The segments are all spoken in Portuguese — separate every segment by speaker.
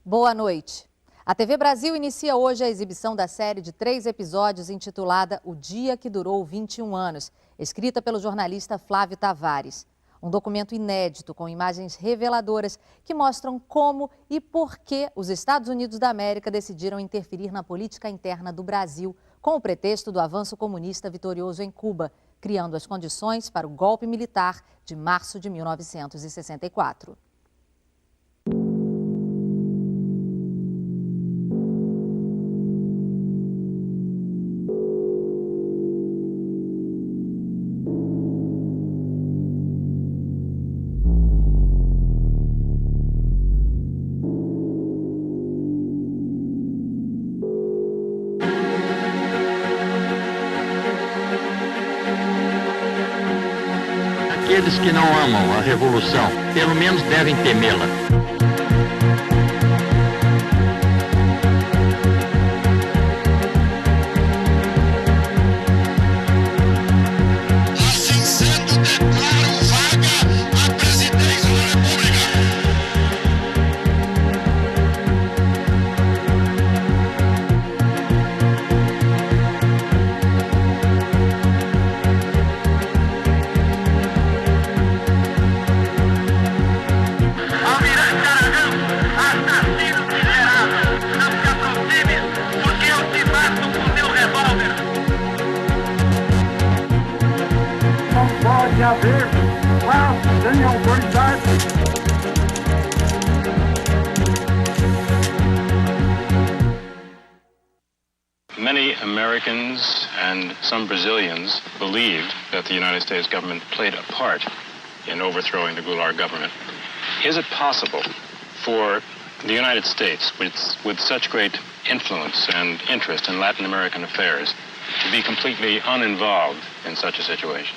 Speaker 1: Boa noite. A TV Brasil inicia hoje a exibição da série de 3 episódios intitulada O Dia que Durou 21 Anos, escrita pelo jornalista Flávio Tavares. Um documento inédito com imagens reveladoras que mostram como e por que os Estados Unidos da América decidiram interferir na política interna do Brasil com o pretexto do avanço comunista vitorioso em Cuba, criando as condições para o golpe militar de março de 1964.
Speaker 2: Aqueles que não amam a revolução, pelo menos devem temê-la.
Speaker 3: Assim sendo, declaro vaga a presidência da República. Almirante Aragão, assassino miserável, não se aproxime, porque eu te mato com meu revólver.
Speaker 4: Não pode haver paz sem autoridade.
Speaker 5: Many Americans and some Brazilians believed that the United States government played a part in overthrowing the Goulart government. Is it possible for the United States, with such great influence and interest in Latin American affairs, to be completely uninvolved in such a situation?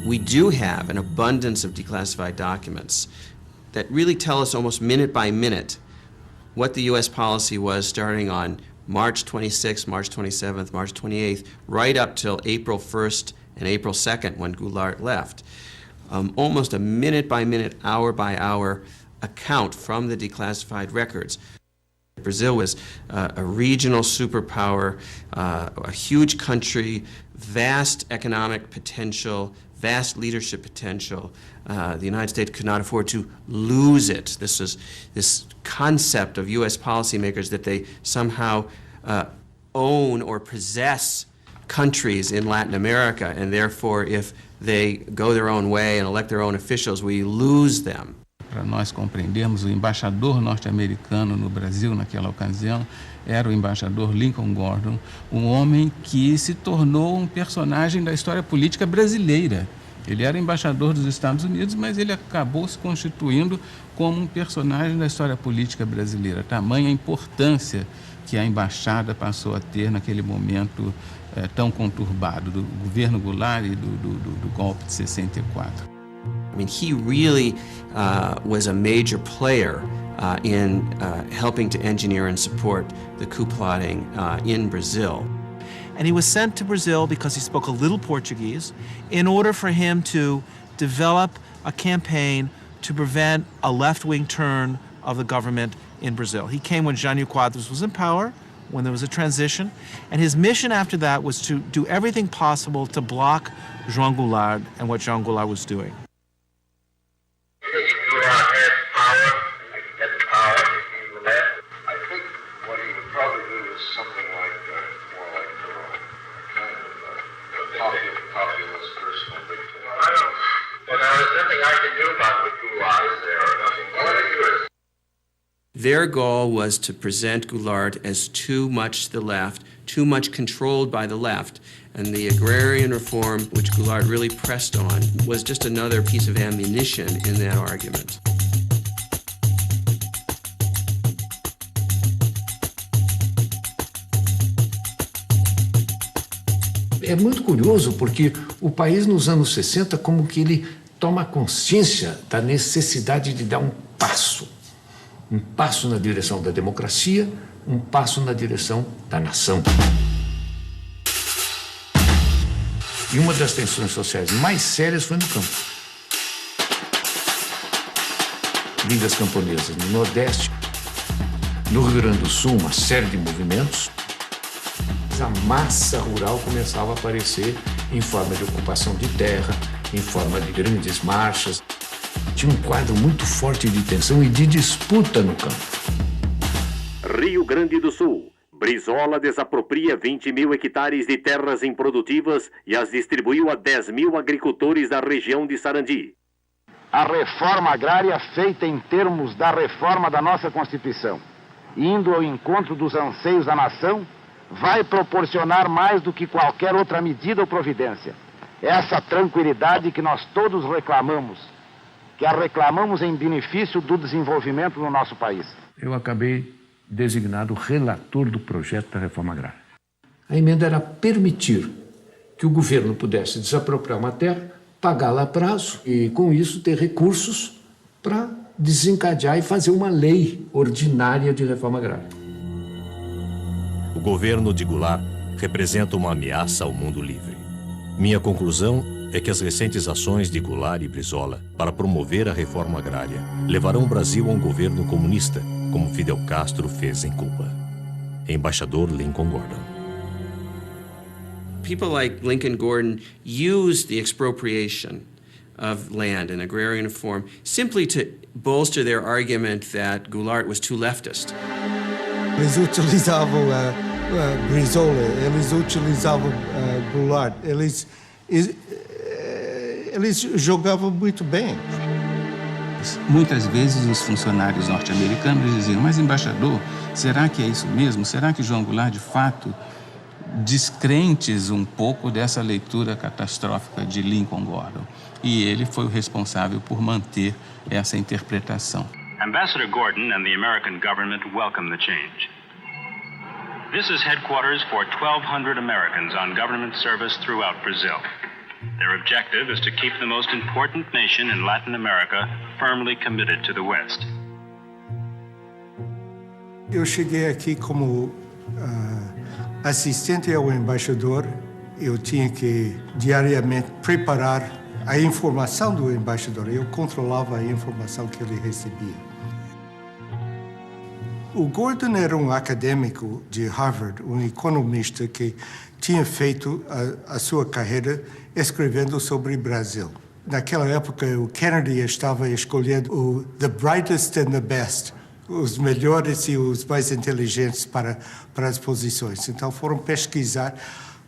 Speaker 6: We do have an abundance of declassified documents that really tell us almost minute by minute what the U.S. policy was starting on March 26th, March 27th, March 28th, right up till April 1st and April 2nd when Goulart left. Almost a minute by minute, hour by hour account from the declassified records. Brazil was a regional superpower, a huge country, vast economic potential, vast leadership potential. The United States could not afford to lose it. This concept of U.S. policymakers that they somehow own or possess countries in Latin America, and therefore if they go their own way and elect their own officials, we lose them.
Speaker 7: Para nós compreendermos, o embaixador norte-americano no Brasil naquela ocasião era o embaixador Lincoln Gordon, um homem que se tornou um personagem da história política brasileira. Ele era embaixador dos Estados Unidos, mas ele acabou se constituindo como um personagem da história política brasileira. Tamanha a importância que a embaixada passou a ter naquele momento tão conturbado do governo Goulart e do golpe de 64.
Speaker 6: I mean, he really was a major player in helping to engineer and support the coup plotting in Brazil.
Speaker 8: And he was sent to Brazil because he spoke a little Portuguese in order for him to develop a campaign to prevent a left-wing turn of the government in Brazil. He came when Jânio Quadros was in power, when there was a transition, and his mission after that was to do everything possible to block João Goulart and what João Goulart was doing.
Speaker 3: I think what he would probably do is something like, more like kind of a populist personal dictator. I don't know. Well, now, there's nothing I can do about the Goulart, is there? Nothing. All I do is...
Speaker 6: Their goal was to present Goulart as too much the left, too much controlled by the left, and the agrarian reform, which Goulart really pressed on, was just another piece of ammunition in that argument.
Speaker 9: É muito curioso porque o país nos anos 60 como que ele toma consciência da necessidade de dar um passo na direção da democracia, um passo na direção da nação. E uma das tensões sociais mais sérias foi no campo. Ligas camponesas no Nordeste, no Rio Grande do Sul, uma série de movimentos. A massa rural começava a aparecer em forma de ocupação de terra, em forma de grandes marchas. Tinha um quadro muito forte de tensão e de disputa no campo.
Speaker 10: Rio Grande do Sul. Brizola desapropria 20 mil hectares de terras improdutivas e as distribuiu a 10 mil agricultores da região de Sarandi.
Speaker 11: A reforma agrária feita em termos da reforma da nossa Constituição, indo ao encontro dos anseios da nação, vai proporcionar mais do que qualquer outra medida ou providência essa tranquilidade que nós todos reclamamos, que a reclamamos em benefício do desenvolvimento do nosso país.
Speaker 9: Eu acabei designado relator do projeto da reforma agrária. A emenda era permitir que o governo pudesse desapropriar uma terra, pagá-la a prazo e, com isso, ter recursos para desencadear e fazer uma lei ordinária de reforma agrária.
Speaker 12: O governo de Goulart representa uma ameaça ao mundo livre. Minha conclusão é que as recentes ações de Goulart e Brizola para promover a reforma agrária levarão o Brasil a um governo comunista, como Fidel Castro fez em Cuba. Embaixador Lincoln Gordon.
Speaker 6: People like Lincoln Gordon used the expropriation of land in agrarian form simply to bolster their argument that Goulart was too leftist.
Speaker 13: Eles utilizavam Brizola, eles utilizavam Goulart, eles jogavam muito bem.
Speaker 7: Muitas vezes os funcionários norte-americanos diziam, mas embaixador, será que é isso mesmo? Será que João Goulart, de fato, descrentes um pouco dessa leitura catastrófica de Lincoln Gordon? E ele foi o responsável por manter essa interpretação.
Speaker 5: Ambassador Gordon and the American government welcome the change. This is headquarters for 1,200 Americans on government service throughout Brazil. Their objective is to keep the most important nation in Latin America firmly committed to the West.
Speaker 13: Eu cheguei aqui como assistente ao embaixador. Eu tinha que diariamente preparar a informação do embaixador. Eu controlava a informação que ele recebia. O Gordon era um acadêmico de Harvard, um economista que tinha feito a sua carreira escrevendo sobre o Brasil. Naquela época, o Kennedy estava escolhendo the brightest and the best, os melhores e os mais inteligentes para as posições. Então, foram pesquisar.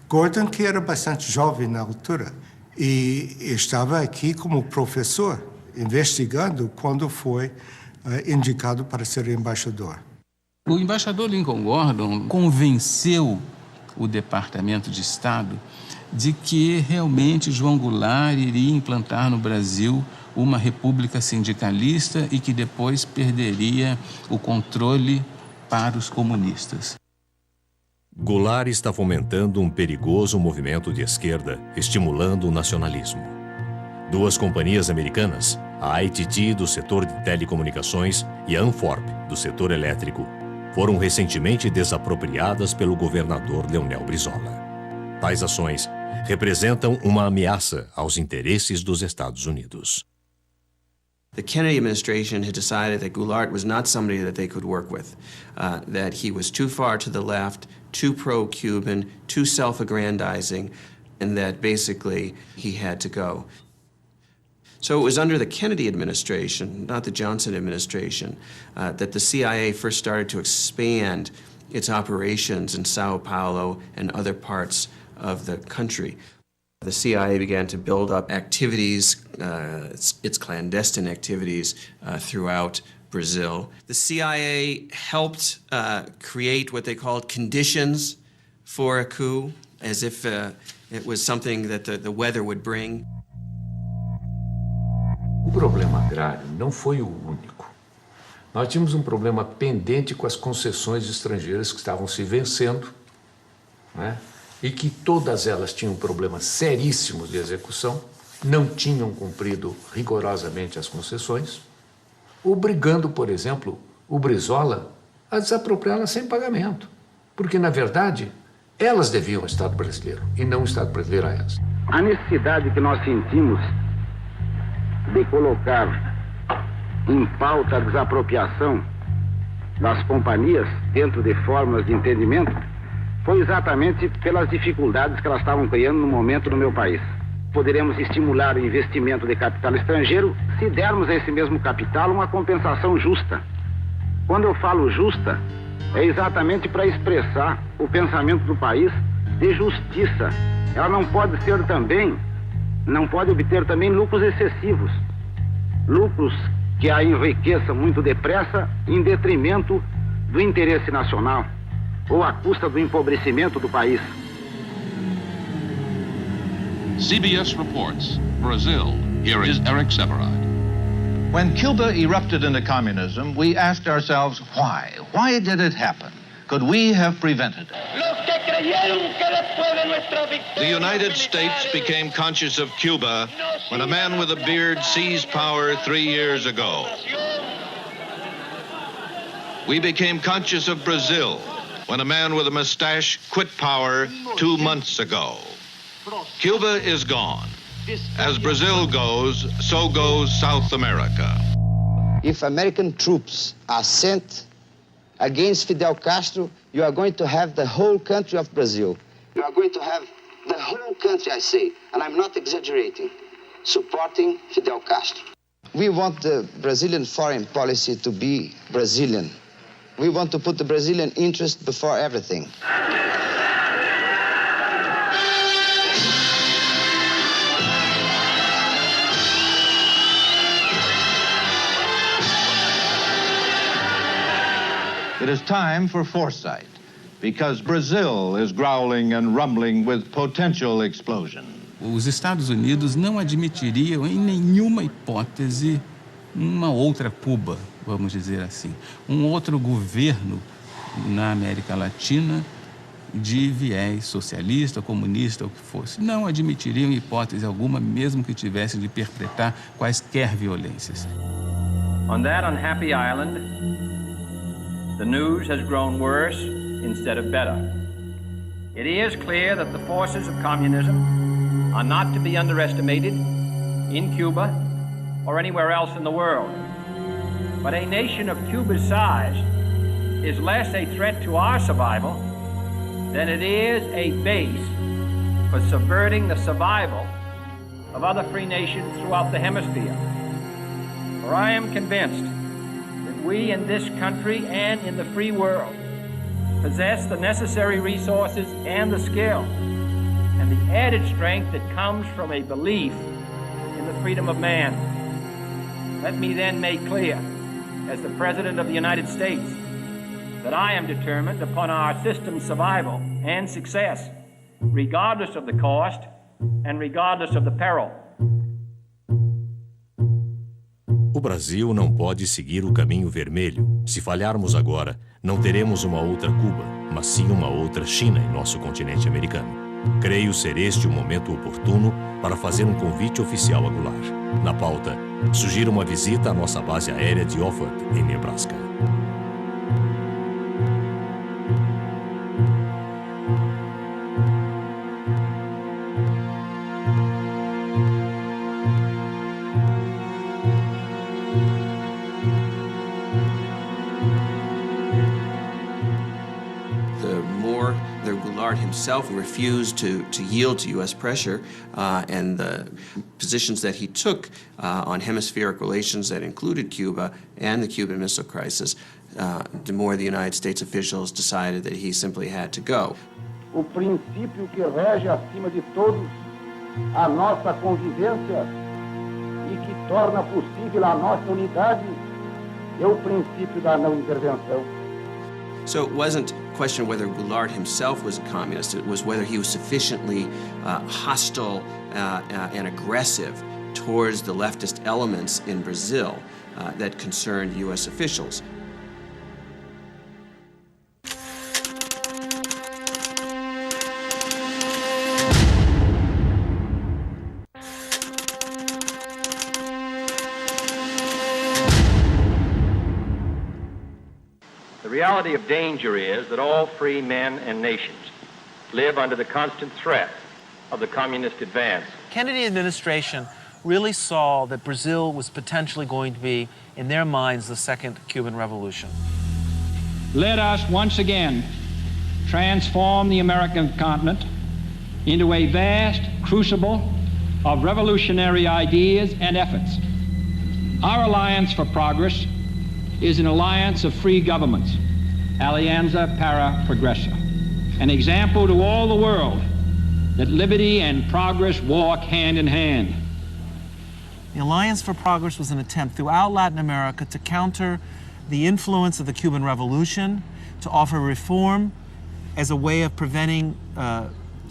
Speaker 13: Gordon, que era bastante jovem na altura, e estava aqui como professor, investigando quando foi indicado para ser embaixador.
Speaker 7: O embaixador Lincoln Gordon convenceu o Departamento de Estado de que realmente João Goulart iria implantar no Brasil uma república sindicalista e que depois perderia o controle para os comunistas.
Speaker 12: Goulart está fomentando um perigoso movimento de esquerda, estimulando o nacionalismo. Duas companhias americanas, a ITT do setor de telecomunicações e a Anforp do setor elétrico, foram recentemente desapropriadas pelo governador Leonel Brizola. Tais ações representam uma ameaça aos interesses dos Estados Unidos.
Speaker 6: The Kennedy administration had decided that Goulart was not somebody that they could work with, that he was too far to the left, too pro-Cuban, too self-aggrandizing, and that basically he had to go. So it was under the Kennedy administration, not the Johnson administration, that the CIA first started to expand its operations in Sao Paulo and other parts of the country. The CIA began to build up activities, its clandestine activities throughout Brazil. The CIA helped create what they called conditions for a coup, as if it was something that the weather would bring.
Speaker 9: O problema agrário não foi o único. Nós tínhamos um problema pendente com as concessões estrangeiras que estavam se vencendo, né? E que todas elas tinham problemas seríssimos de execução, não tinham cumprido rigorosamente as concessões, obrigando, por exemplo, o Brizola a desapropriá-las sem pagamento. Porque, na verdade, Elas deviam o Estado brasileiro e não o Estado brasileiro a elas.
Speaker 11: A necessidade que nós sentimos de colocar em pauta a desapropriação das companhias dentro de formas de entendimento foi exatamente pelas dificuldades que elas estavam criando no momento no meu país. Poderemos estimular o investimento de capital estrangeiro se dermos a esse mesmo capital uma compensação justa. Quando eu falo justa, é exatamente para expressar o pensamento do país de justiça. Ela não pode obter também lucros excessivos, lucros que a enriqueçam muito depressa em detrimento do interesse nacional ou à custa do empobrecimento do país.
Speaker 14: CBS reports, Brazil. Here is Eric Severide.
Speaker 15: When Cuba erupted into communism, we asked ourselves, why? Why did it happen? Could we have prevented it?
Speaker 14: The United States became conscious of Cuba when a man with a beard seized power 3 years ago. We became conscious of Brazil when a man with a mustache quit power 2 months ago. Cuba is gone. As Brazil goes, so goes South America.
Speaker 16: If American troops are sent against Fidel Castro, you are going to have the whole country of Brazil. You are going to have the whole country, I say, and I'm not exaggerating, supporting Fidel Castro. We want the Brazilian foreign policy to be Brazilian. We want to put the Brazilian interest before everything.
Speaker 15: It is time for foresight, because Brazil is growling and rumbling with potential explosion.
Speaker 7: Os Estados Unidos não admitiriam em nenhuma hipótese uma outra Cuba, vamos dizer assim, um outro governo na América Latina de viés socialista, comunista, o que fosse. Não admitiriam hipótese alguma, mesmo que tivesse de perpetrar quaisquer violências.
Speaker 17: On that unhappy island, the news has grown worse instead of better. It is clear that the forces of communism are not to be underestimated in Cuba or anywhere else in the world. But a nation of Cuba's size is less a threat to our survival than it is a base for subverting the survival of other free nations throughout the hemisphere. For I am convinced that we in this country and in the free world possess the necessary resources and the skill and the added strength that comes from a belief in the freedom of man. Let me then make clear, as the President of the United States, that I am determined upon our system's survival and success, regardless of the cost and regardless of the peril.
Speaker 12: O Brasil não pode seguir o caminho vermelho. Se falharmos agora, não teremos uma outra Cuba, mas sim uma outra China em nosso continente americano. Creio ser este o momento oportuno para fazer um convite oficial a Goulart. Na pauta, sugiro uma visita à nossa base aérea de Offutt, em Nebraska.
Speaker 6: Himself refused to yield to U.S. pressure, and the positions that he took on hemispheric relations that included Cuba and the Cuban Missile Crisis, the more the United States officials decided that he simply had to go.
Speaker 11: O princípio que rege acima de todos a nossa convivência e que torna possível a nossa unidade é o princípio da não intervenção.
Speaker 6: So it wasn't a question of whether Goulart himself was a communist, it was whether he was sufficiently hostile and aggressive towards the leftist elements in Brazil that concerned U.S. officials.
Speaker 17: The reality of danger is that all free men and nations live under the constant threat of the communist advance.
Speaker 8: Kennedy administration really saw that Brazil was potentially going to be, in their minds, the second Cuban Revolution.
Speaker 18: Let us once again transform the American continent into a vast crucible of revolutionary ideas and efforts. Our Alliance for Progress is an alliance of free governments, Alianza para Progresso, an example to all the world that liberty and progress walk hand in hand.
Speaker 8: The Alliance for Progress was an attempt throughout Latin America to counter the influence of the Cuban Revolution, to offer reform as a way of preventing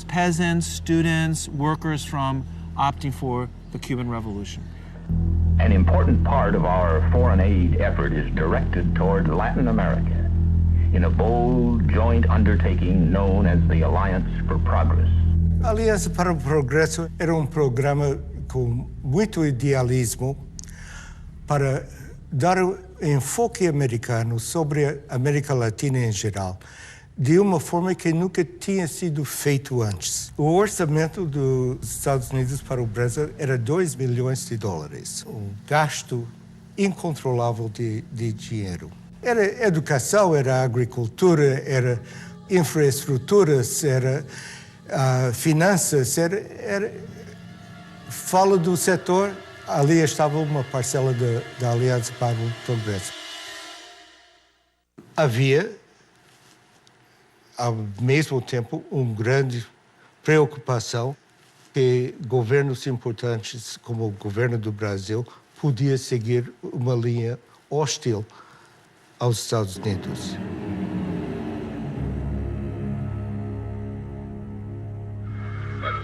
Speaker 8: peasants, students, workers from opting for the Cuban Revolution.
Speaker 19: An important part of our foreign aid effort is directed toward Latin America in a bold joint undertaking known as the Alliance for Progress.
Speaker 13: A Aliança para o Progresso era programa com muito idealismo para dar enfoque americano sobre a América Latina em geral, de uma forma que nunca tinha sido feito antes. O orçamento dos Estados Unidos para o Brasil era $2 milhões, um gasto incontrolável de dinheiro. Era educação, era agricultura, era infraestruturas, era finanças, fala do setor, ali estava uma parcela da Aliança para o Progresso. Havia, ao mesmo tempo, uma grande preocupação que governos importantes, como o governo do Brasil, podia seguir uma linha hostil aos Estados Unidos.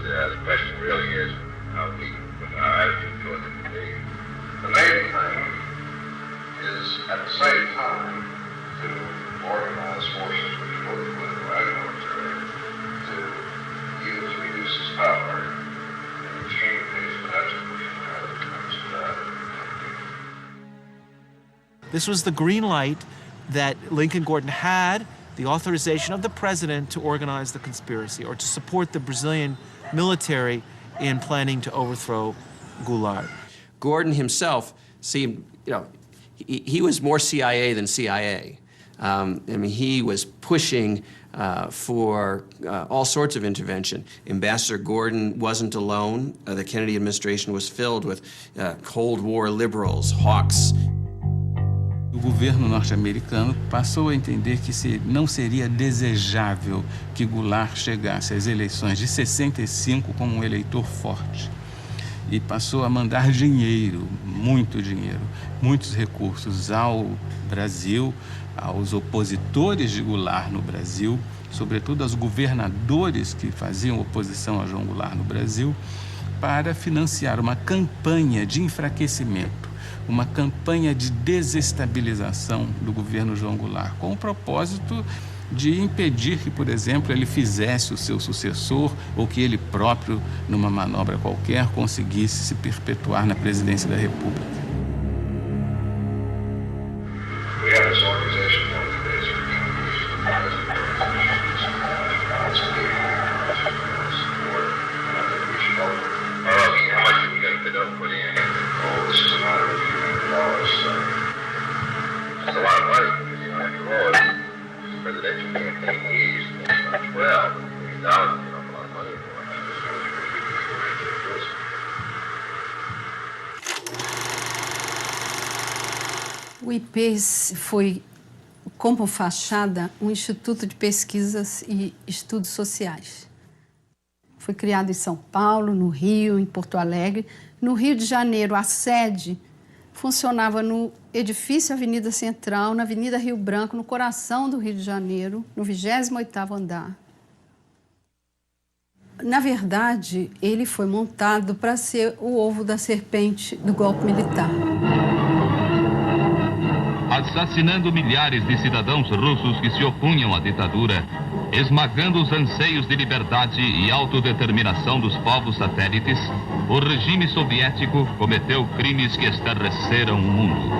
Speaker 3: The question really is how we put our attitude toward it. The main thing is, at the same time, to organize forces which are both political and military to reduce his power and change these, but that's a pushing power that comes to that.
Speaker 8: This was the green light that Lincoln Gordon had, the authorization of the president to organize the conspiracy or to support the Brazilian military in planning to overthrow Goulart.
Speaker 6: Gordon himself seemed, he was more CIA than CIA. He was pushing for all sorts of intervention. Ambassador Gordon wasn't alone. The Kennedy administration was filled with Cold War liberals, hawks.
Speaker 7: O governo norte-americano passou a entender que não seria desejável que Goulart chegasse às eleições de 65 como um eleitor forte. E passou a mandar dinheiro, muito dinheiro, muitos recursos ao Brasil, aos opositores de Goulart no Brasil, sobretudo aos governadores que faziam oposição a João Goulart no Brasil, para financiar uma campanha de enfraquecimento, uma campanha de desestabilização do governo João Goulart, com o propósito de impedir que, por exemplo, ele fizesse o seu sucessor ou que ele próprio, numa manobra qualquer, conseguisse se perpetuar na presidência da República.
Speaker 20: O IP foi, como fachada, um instituto de pesquisas e estudos sociais. Foi criado em São Paulo, no Rio, em Porto Alegre. No Rio de Janeiro, a sede funcionava no edifício Avenida Central, na Avenida Rio Branco, no coração do Rio de Janeiro, no 28º andar. Na verdade, ele foi montado para ser o ovo da serpente do golpe militar.
Speaker 21: Assassinando milhares de cidadãos russos que se opunham à ditadura, esmagando os anseios de liberdade e autodeterminação dos povos satélites, o regime soviético cometeu crimes que estarreceram o mundo.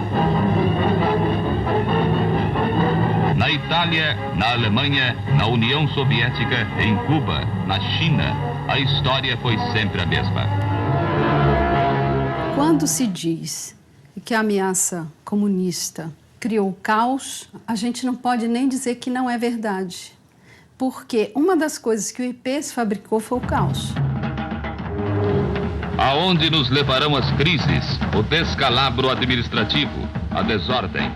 Speaker 21: Na Itália, na Alemanha, na União Soviética, em Cuba, na China, a história foi sempre a mesma.
Speaker 20: Quando se diz que a ameaça comunista criou o caos, a gente não pode nem dizer que não é verdade. Porque uma das coisas que o IPES fabricou foi o caos.
Speaker 21: Aonde nos levarão as crises, o descalabro administrativo, a desordem?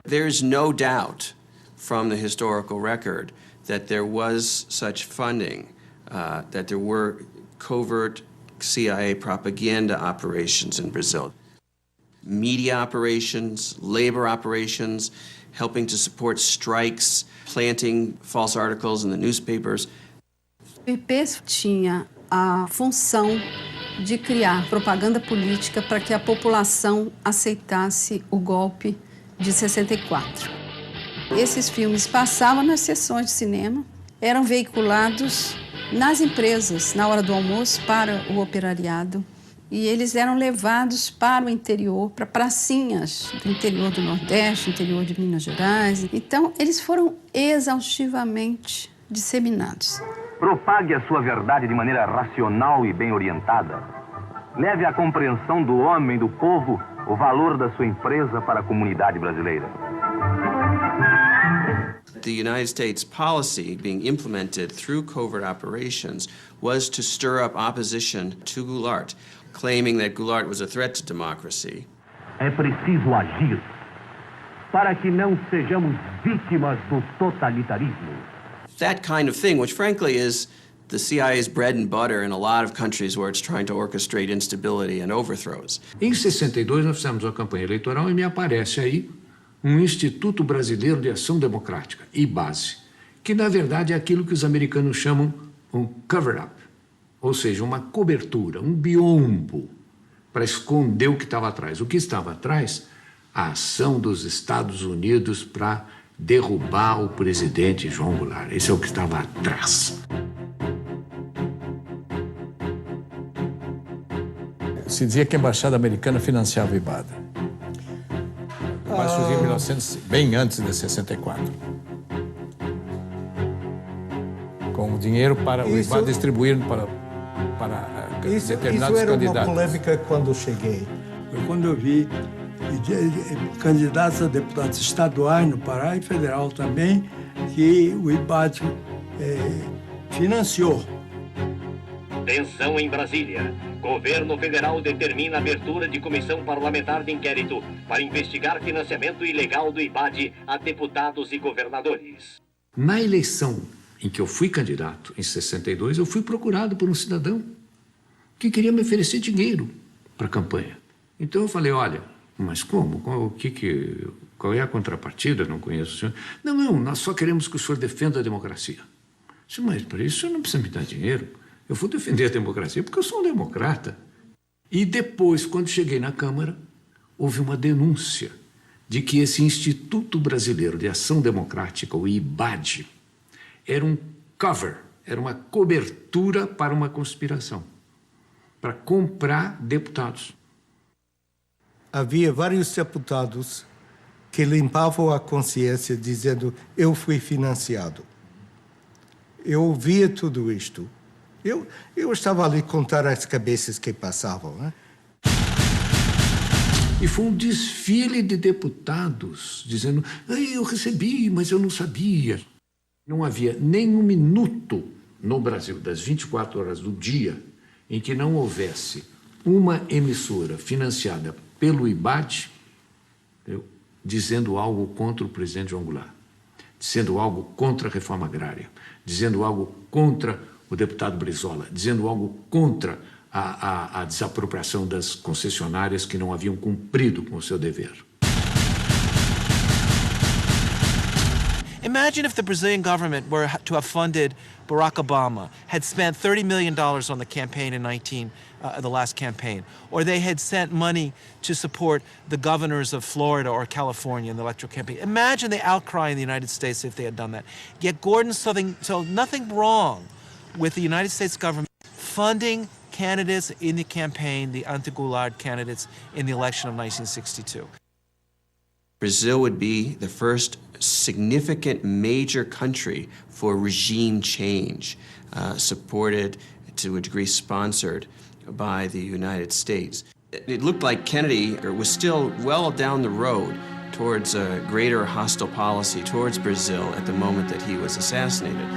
Speaker 6: There's no doubt from the historical record that there was such funding, that there were covert CIA propaganda operations in Brazil. Media operations, labor operations, helping to support strikes, planting false articles in the newspapers.
Speaker 20: O IPES tinha a função de criar propaganda política para que a população aceitasse o golpe de 64. Esses filmes passavam nas sessões de cinema, eram veiculados nas empresas, na hora do almoço, para o operariado, e eles eram levados para o interior, para pracinhas do interior do Nordeste, interior de Minas Gerais. Então, eles foram exaustivamente disseminados.
Speaker 19: Propague a sua verdade de maneira racional e bem orientada. Leve à compreensão do homem e do povo o valor da sua empresa para a comunidade brasileira.
Speaker 6: The United States policy being implemented through covert operations was to stir up opposition to Goulart, claiming that Goulart was a threat to democracy.
Speaker 19: É preciso agir para que não sejamos vítimas do totalitarismo.
Speaker 6: That kind of thing, which frankly is the CIA's bread and butter in a lot of countries where it's trying to orchestrate instability and overthrows.
Speaker 9: Em 62 nós fizemos uma campanha eleitoral e me aparece aí um Instituto Brasileiro de Ação Democrática, IBASE, que na verdade é aquilo que os americanos chamam um cover-up, ou seja, uma cobertura, um biombo para esconder o que estava atrás. O que estava atrás? A ação dos Estados Unidos para derrubar o presidente João Goulart. Esse é o que estava atrás.
Speaker 1: Se dizia que a embaixada americana financiava o IBAD. Mas surgiu em 1900, bem antes de 64. Com o dinheiro para o IBAD distribuir para determinados
Speaker 13: isso era
Speaker 1: candidatos.
Speaker 13: Uma polêmica quando eu cheguei.
Speaker 22: Foi quando eu vi candidatos a deputados estaduais no Pará e federal também, que o IBAD financiou.
Speaker 10: Tensão em Brasília. Governo federal determina a abertura de comissão parlamentar de inquérito para investigar financiamento ilegal do IBAD a deputados e governadores.
Speaker 9: Na eleição em que eu fui candidato, em 62, eu fui procurado por um cidadão que queria me oferecer dinheiro para a campanha. Então eu falei, olha, mas como? Qual é a contrapartida? Não conheço o senhor. Não, nós só queremos que o senhor defenda a democracia. Eu disse, mas para isso o senhor não precisa me dar dinheiro. Eu vou defender a democracia porque eu sou um democrata. E depois, quando cheguei na Câmara, houve uma denúncia de que esse Instituto Brasileiro de Ação Democrática, o IBAD, era um cover, era uma cobertura para uma conspiração, para comprar deputados.
Speaker 13: Havia vários deputados que limpavam a consciência dizendo eu fui financiado. Eu ouvia tudo isto. Eu estava ali contar as cabeças que passavam, né?
Speaker 9: E foi um desfile de deputados dizendo, eu recebi, mas eu não sabia. Não havia nem um minuto no Brasil, das 24 horas do dia, em que não houvesse uma emissora financiada pelo IBAD, dizendo algo contra o presidente João Goulart, dizendo algo contra a reforma agrária, dizendo algo contra o deputado Brizola, dizendo algo contra a desapropriação das concessionárias que não haviam cumprido com o seu dever.
Speaker 8: Imagine if the Brazilian government were to have funded Barack Obama, had spent $30 million on the campaign in the last campaign, or they had sent money to support the governors of Florida or California in the electoral campaign. Imagine the outcry in the United States if they had done that. Yet Gordon saw nothing wrong with the United States government funding candidates in the campaign, the anti-Goulart candidates in the election of 1962.
Speaker 6: Brazil would be the first significant major country for regime change, supported, to a degree sponsored by the United States. It looked like Kennedy was still well down the road towards a greater hostile policy towards Brazil at the moment that he was assassinated.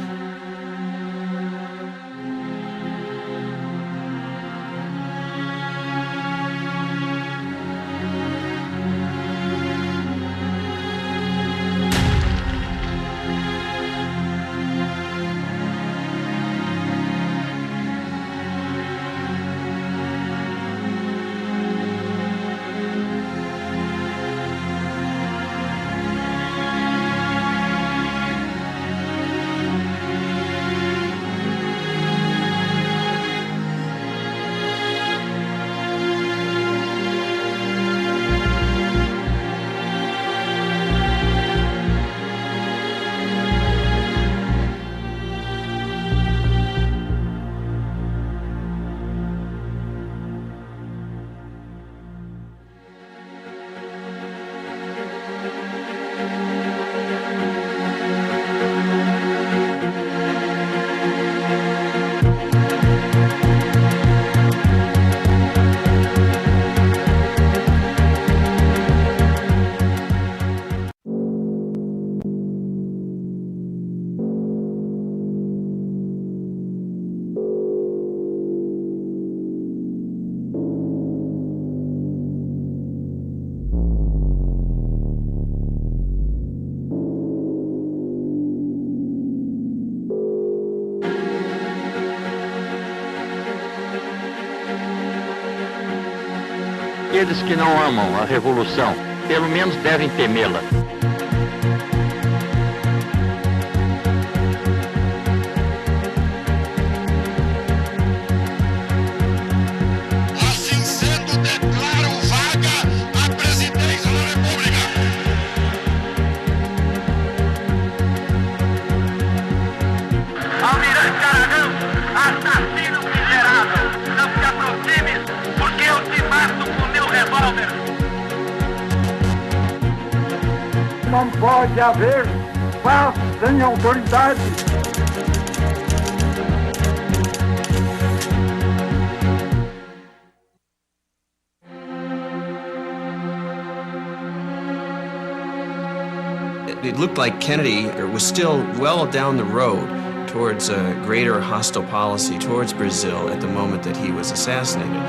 Speaker 2: Aqueles que não amam a revolução, pelo menos devem temê-la.
Speaker 3: Assim sendo, declaro vaga a presidência da República.
Speaker 2: Almirante Aragão, assassino miserável, não se aproxime, porque eu te mato com meu revólver.
Speaker 22: Não pode haver paz sem autoridade.
Speaker 6: It looked like Kennedy was still well down the road towards a greater hostile policy towards Brazil at the moment that he was assassinated.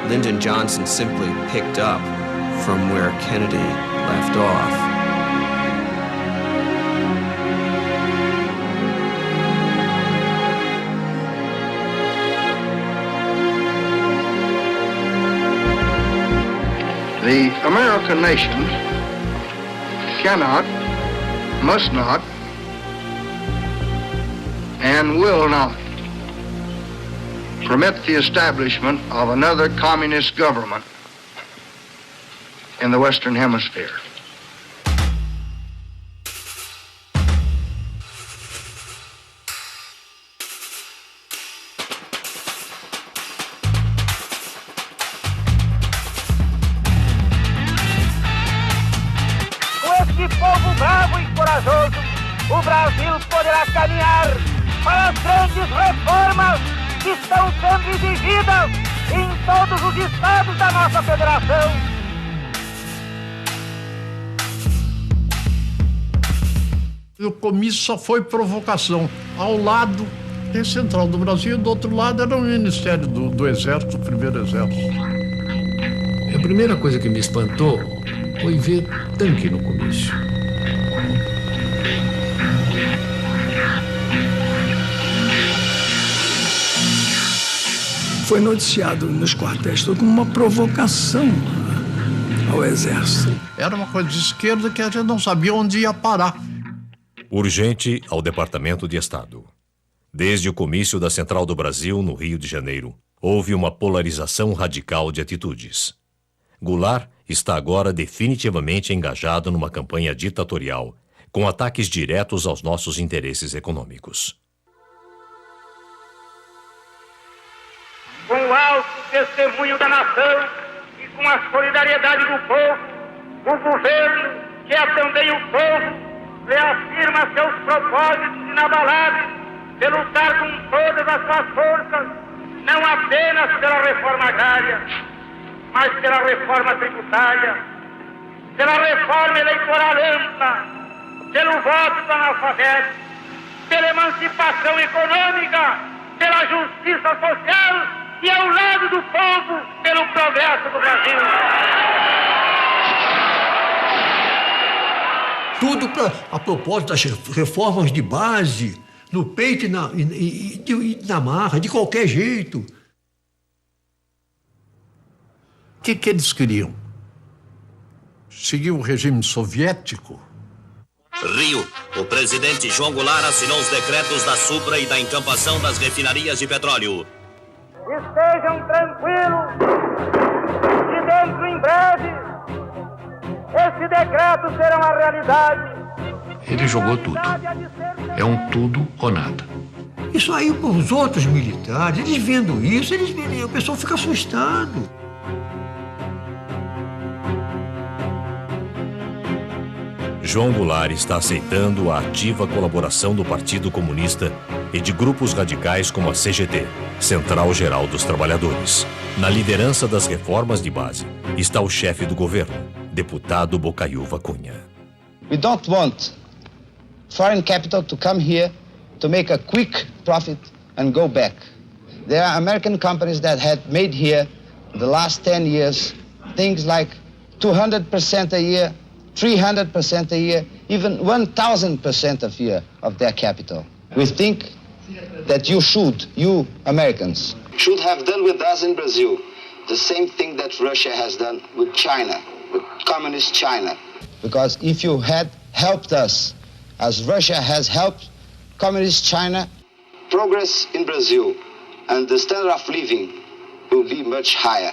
Speaker 6: Lyndon Johnson simply picked up from where Kennedy left off.
Speaker 4: The American nation cannot, must not, and will not permit the establishment of another communist government in the Western Hemisphere.
Speaker 2: Com este povo bravo e corajoso, o Brasil poderá caminhar para as grandes reformas que estão sendo exigidas em todos os estados da nossa federação.
Speaker 23: O comício só foi provocação. Ao lado tem Central do Brasil, do outro lado era o Ministério do Exército, o Primeiro Exército.
Speaker 9: A primeira coisa que me espantou foi ver tanque no comício.
Speaker 22: Foi noticiado nos quartéis como uma provocação ao Exército.
Speaker 23: Era uma coisa de esquerda que a gente não sabia onde ia parar.
Speaker 12: Urgente ao Departamento de Estado. Desde o comício da Central do Brasil, no Rio de Janeiro, houve uma polarização radical de atitudes. Goulart está agora definitivamente engajado numa campanha ditatorial, com ataques diretos aos nossos interesses econômicos.
Speaker 2: Com o alto testemunho da nação e com a solidariedade do povo, o governo, que é também o povo, reafirma seus propósitos inabaláveis de lutar com todas as suas forças, não apenas pela reforma agrária, mas pela reforma tributária, pela reforma eleitoral ampla, pelo voto do analfabeto, pela emancipação econômica, pela justiça social e, ao lado do povo, pelo progresso do Brasil.
Speaker 5: Tudo a propósito das reformas de base, no peito e na marra, de qualquer jeito.
Speaker 23: O que eles queriam? Seguir o regime soviético?
Speaker 14: Rio, o presidente João Goulart assinou os decretos da Supra e da encampação das refinarias de petróleo.
Speaker 2: Estejam tranquilos que dentro em breve esse decreto será uma realidade.
Speaker 9: Ele jogou tudo. É um tudo ou nada.
Speaker 5: Isso aí para os outros militares, eles vendo isso, o pessoal fica assustado.
Speaker 12: João Goulart está aceitando a ativa colaboração do Partido Comunista e de grupos radicais como a CGT, Central Geral dos Trabalhadores. Na liderança das reformas de base está o chefe do governo, deputado Bocaiúva Cunha.
Speaker 16: We don't want foreign capital to come here to make a quick profit and go back. There are American companies that had made here the last 10 years things like 200% a year, 300% a year, even 1,000% a year of their capital. We think that you Americans, should have done with us in Brazil the same thing that Russia has done with China, with communist China. Because if you had helped us, as Russia has helped communist China, progress in Brazil and the standard of living will be much higher.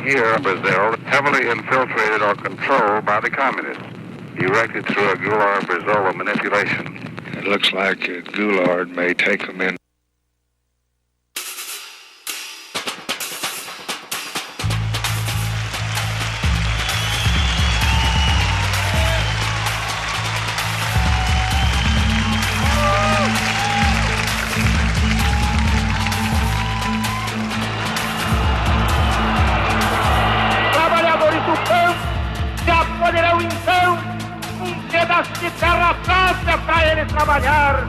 Speaker 3: Here, Brazil, heavily infiltrated or controlled by the communists, erected through a Goulart-Brizola manipulation.
Speaker 24: It looks like Goulart may take them in.
Speaker 2: Trabalhar,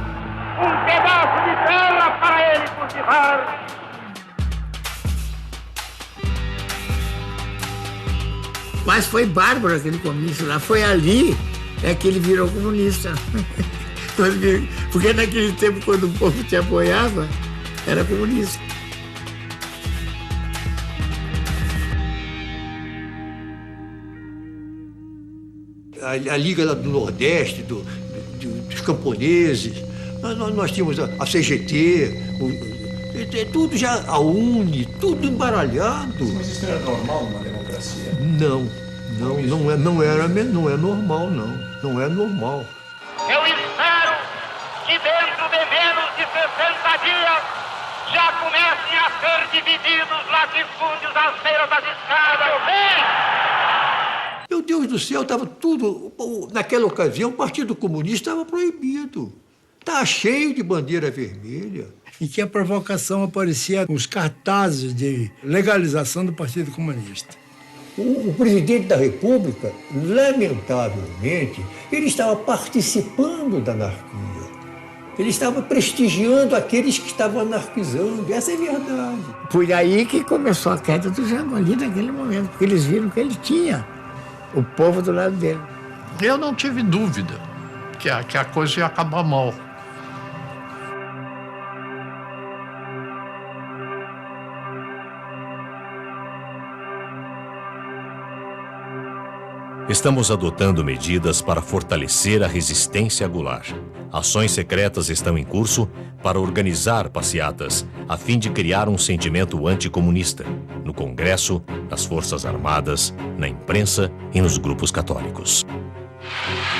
Speaker 2: pedaço de terra para ele cultivar.
Speaker 5: Mas foi bárbaro aquele comício lá, foi ali que ele virou comunista. Porque naquele tempo, quando o povo te apoiava, era comunista. A Liga do Nordeste, dos camponeses, nós tínhamos a CGT, tudo já, a UNE, tudo embaralhado.
Speaker 1: Mas isso era normal numa democracia?
Speaker 5: Não é normal, não. Não é normal.
Speaker 2: Eu espero que dentro de menos de 60 dias já comecem a ser divididos latifúndios às beiras das estradas.
Speaker 5: Meu Deus do céu, estava tudo... Naquela ocasião, o Partido Comunista estava proibido. Estava cheio de bandeira vermelha.
Speaker 22: Em que a provocação aparecia nos cartazes de legalização do Partido Comunista.
Speaker 5: O presidente da República, lamentavelmente, ele estava participando da anarquia. Ele estava prestigiando aqueles que estavam anarquizando. Essa é a verdade. Foi aí que começou a queda do Jango, ali naquele momento, porque eles viram que ele tinha o povo do lado dele.
Speaker 23: Eu não tive dúvida que a coisa ia acabar mal.
Speaker 12: Estamos adotando medidas para fortalecer a resistência a Goulart. Ações secretas estão em curso para organizar passeatas, a fim de criar um sentimento anticomunista, no Congresso, nas Forças Armadas, na imprensa e nos grupos católicos.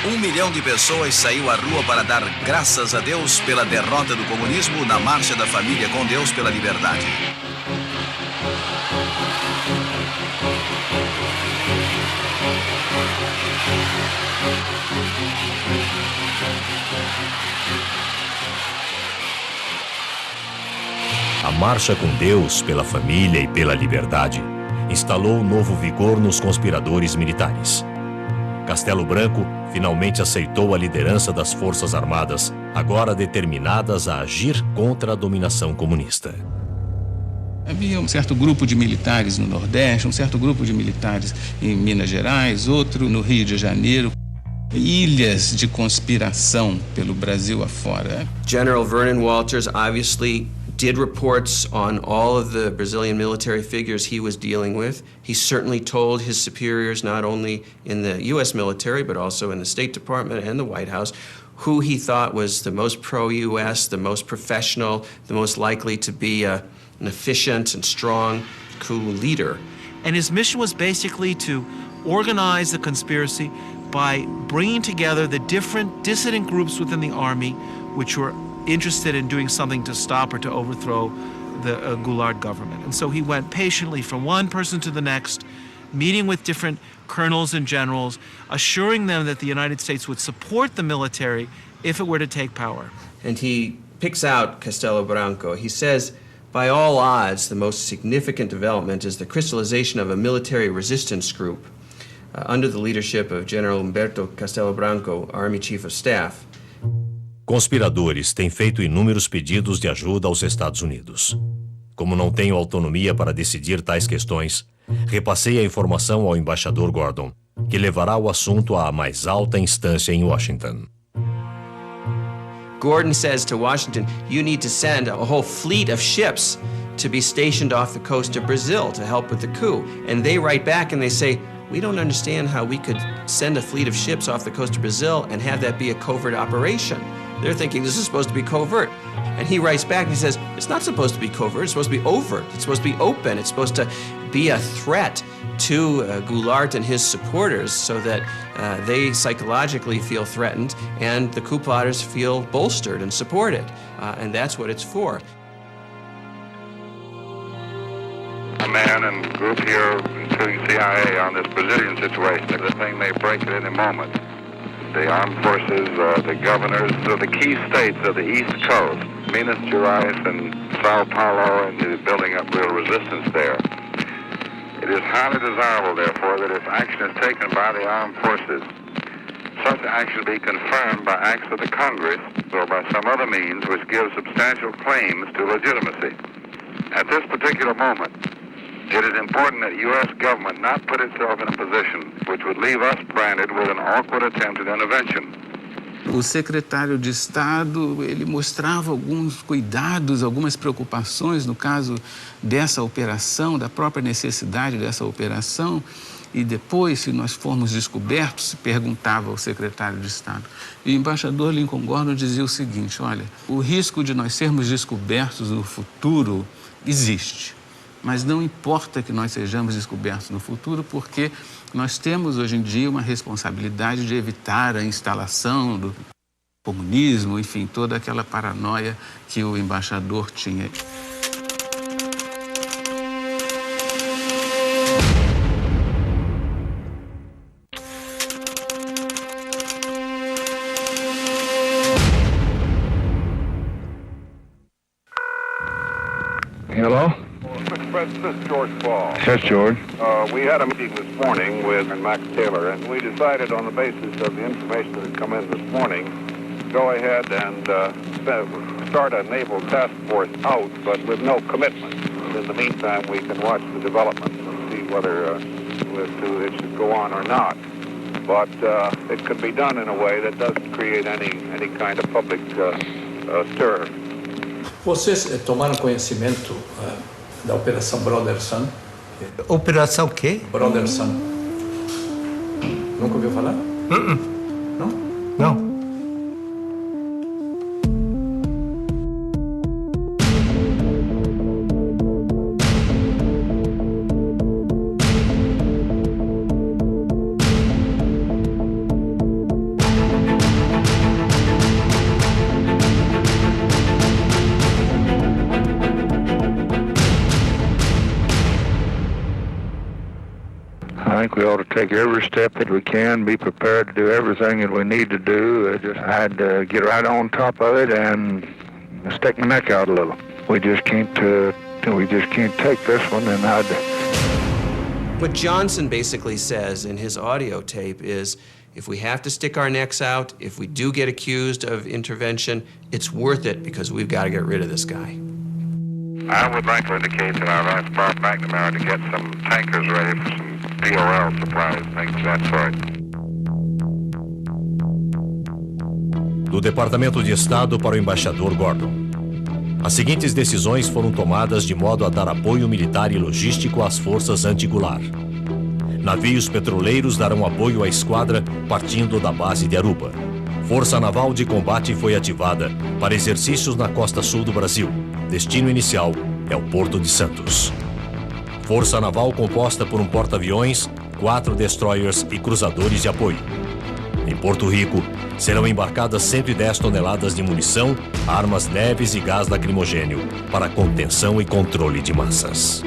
Speaker 11: 1 milhão de pessoas saiu à rua para dar graças a Deus pela derrota do comunismo na Marcha da Família com Deus pela Liberdade.
Speaker 12: A Marcha com Deus pela Família e pela Liberdade instalou novo vigor nos conspiradores militares. Castelo Branco finalmente aceitou a liderança das Forças Armadas, agora determinadas a agir contra a dominação comunista.
Speaker 7: Havia um certo grupo de militares no Nordeste, um certo grupo de militares em Minas Gerais, outro no Rio de Janeiro. Ilhas de conspiração pelo Brasil afora.
Speaker 6: General Vernon Walters obviously did reports on all of the Brazilian military figures he was dealing with. He certainly told his superiors, not only in the U.S. military, but also in the State Department and the White House, who he thought was the most pro-U.S., the most professional, the most likely to be an efficient and strong coup leader.
Speaker 8: And his mission was basically to organize the conspiracy by bringing together the different dissident groups within the army which were interested in doing something to stop or to overthrow the Goulart government. And so he went patiently from one person to the next, meeting with different colonels and generals, assuring them that the United States would support the military if it were to take power.
Speaker 6: And he picks out Castelo Branco. He says, by all odds, the most significant development is the crystallization of a military resistance group under the leadership of General Humberto Castelo Branco, Army Chief of Staff.
Speaker 12: Conspiradores têm feito inúmeros pedidos de ajuda aos Estados Unidos. Como não tenho autonomia para decidir tais questões, repassei a informação ao embaixador Gordon, que levará o assunto à mais alta instância em Washington.
Speaker 6: Gordon says to Washington, you need to send a whole fleet of ships to be stationed off the coast of Brazil to help with the coup. And they write back and they say, we don't understand how we could send a fleet of ships off the coast of Brazil and have that be a covert operation. They're thinking this is supposed to be covert. And he writes back and he says, it's not supposed to be covert, it's supposed to be overt, it's supposed to be open, it's supposed to be a threat to Goulart and his supporters so that they psychologically feel threatened and the coup plotters feel bolstered and supported. And that's what it's for.
Speaker 24: A man and group here, including CIA, on this Brazilian situation. The thing may break at any moment. The armed forces, the governors of the key states of the East Coast, Minas Gerais and Sao Paulo, and the building up real resistance there. It is highly desirable, therefore, that if action is taken by the armed forces, such action be confirmed by acts of the Congress or by some other means which give substantial claims to legitimacy. At this particular moment, it is important that the U.S. government not put itself in a position which would leave us branded with an awkward attempt at intervention.
Speaker 7: O secretário de Estado, ele mostrava alguns cuidados, algumas preocupações no caso dessa operação, da própria necessidade dessa operação, e depois, se nós formos descobertos, se perguntava ao secretário de Estado. E o embaixador Lincoln Gordon dizia o seguinte, olha, o risco de nós sermos descobertos no futuro existe. Mas não importa que nós sejamos descobertos no futuro, porque nós temos hoje em dia uma responsabilidade de evitar a instalação do comunismo, enfim, toda aquela paranoia que o embaixador tinha.
Speaker 24: Hello?
Speaker 3: This is George Ball.
Speaker 24: Yes, George.
Speaker 3: We had a meeting this morning with Max Taylor, and we decided on the basis of the information that had come in this morning, go ahead and start a naval task force out, but with no commitment. In the meantime, we can watch the developments and see whether it should go on or not. But it could be done in a way that doesn't create any kind of public stir.
Speaker 1: Vocês tomaram conhecimento da Operação Brother Sun?
Speaker 5: Operação quê?
Speaker 1: Brother Sun. Nunca ouviu falar? Não?
Speaker 13: Não.
Speaker 24: I think we ought to take every step that we can, be prepared to do everything that we need to do. I had to get right on top of it and stick my neck out a little. We just can't take this one, and
Speaker 6: What Johnson basically says in his audio tape is, if we have to stick our necks out, if we do get accused of intervention, it's worth it because we've got to get rid of this guy.
Speaker 24: I would like to indicate that I'd like Bob McNamara to get some tankers ready for some POL supplies, things of that sort.
Speaker 12: Do Departamento de Estado para o embaixador Gordon. As seguintes decisões foram tomadas de modo a dar apoio militar e logístico às forças anti-Goulart. Navios petroleiros darão apoio à esquadra partindo da base de Aruba. Força Naval de Combate foi ativada para exercícios na costa sul do Brasil. Destino inicial é o Porto de Santos. Força Naval composta por um porta-aviões, 4 destroyers e cruzadores de apoio. Em Porto Rico, serão embarcadas 110 toneladas de munição, armas leves e gás lacrimogênio para contenção e controle de massas.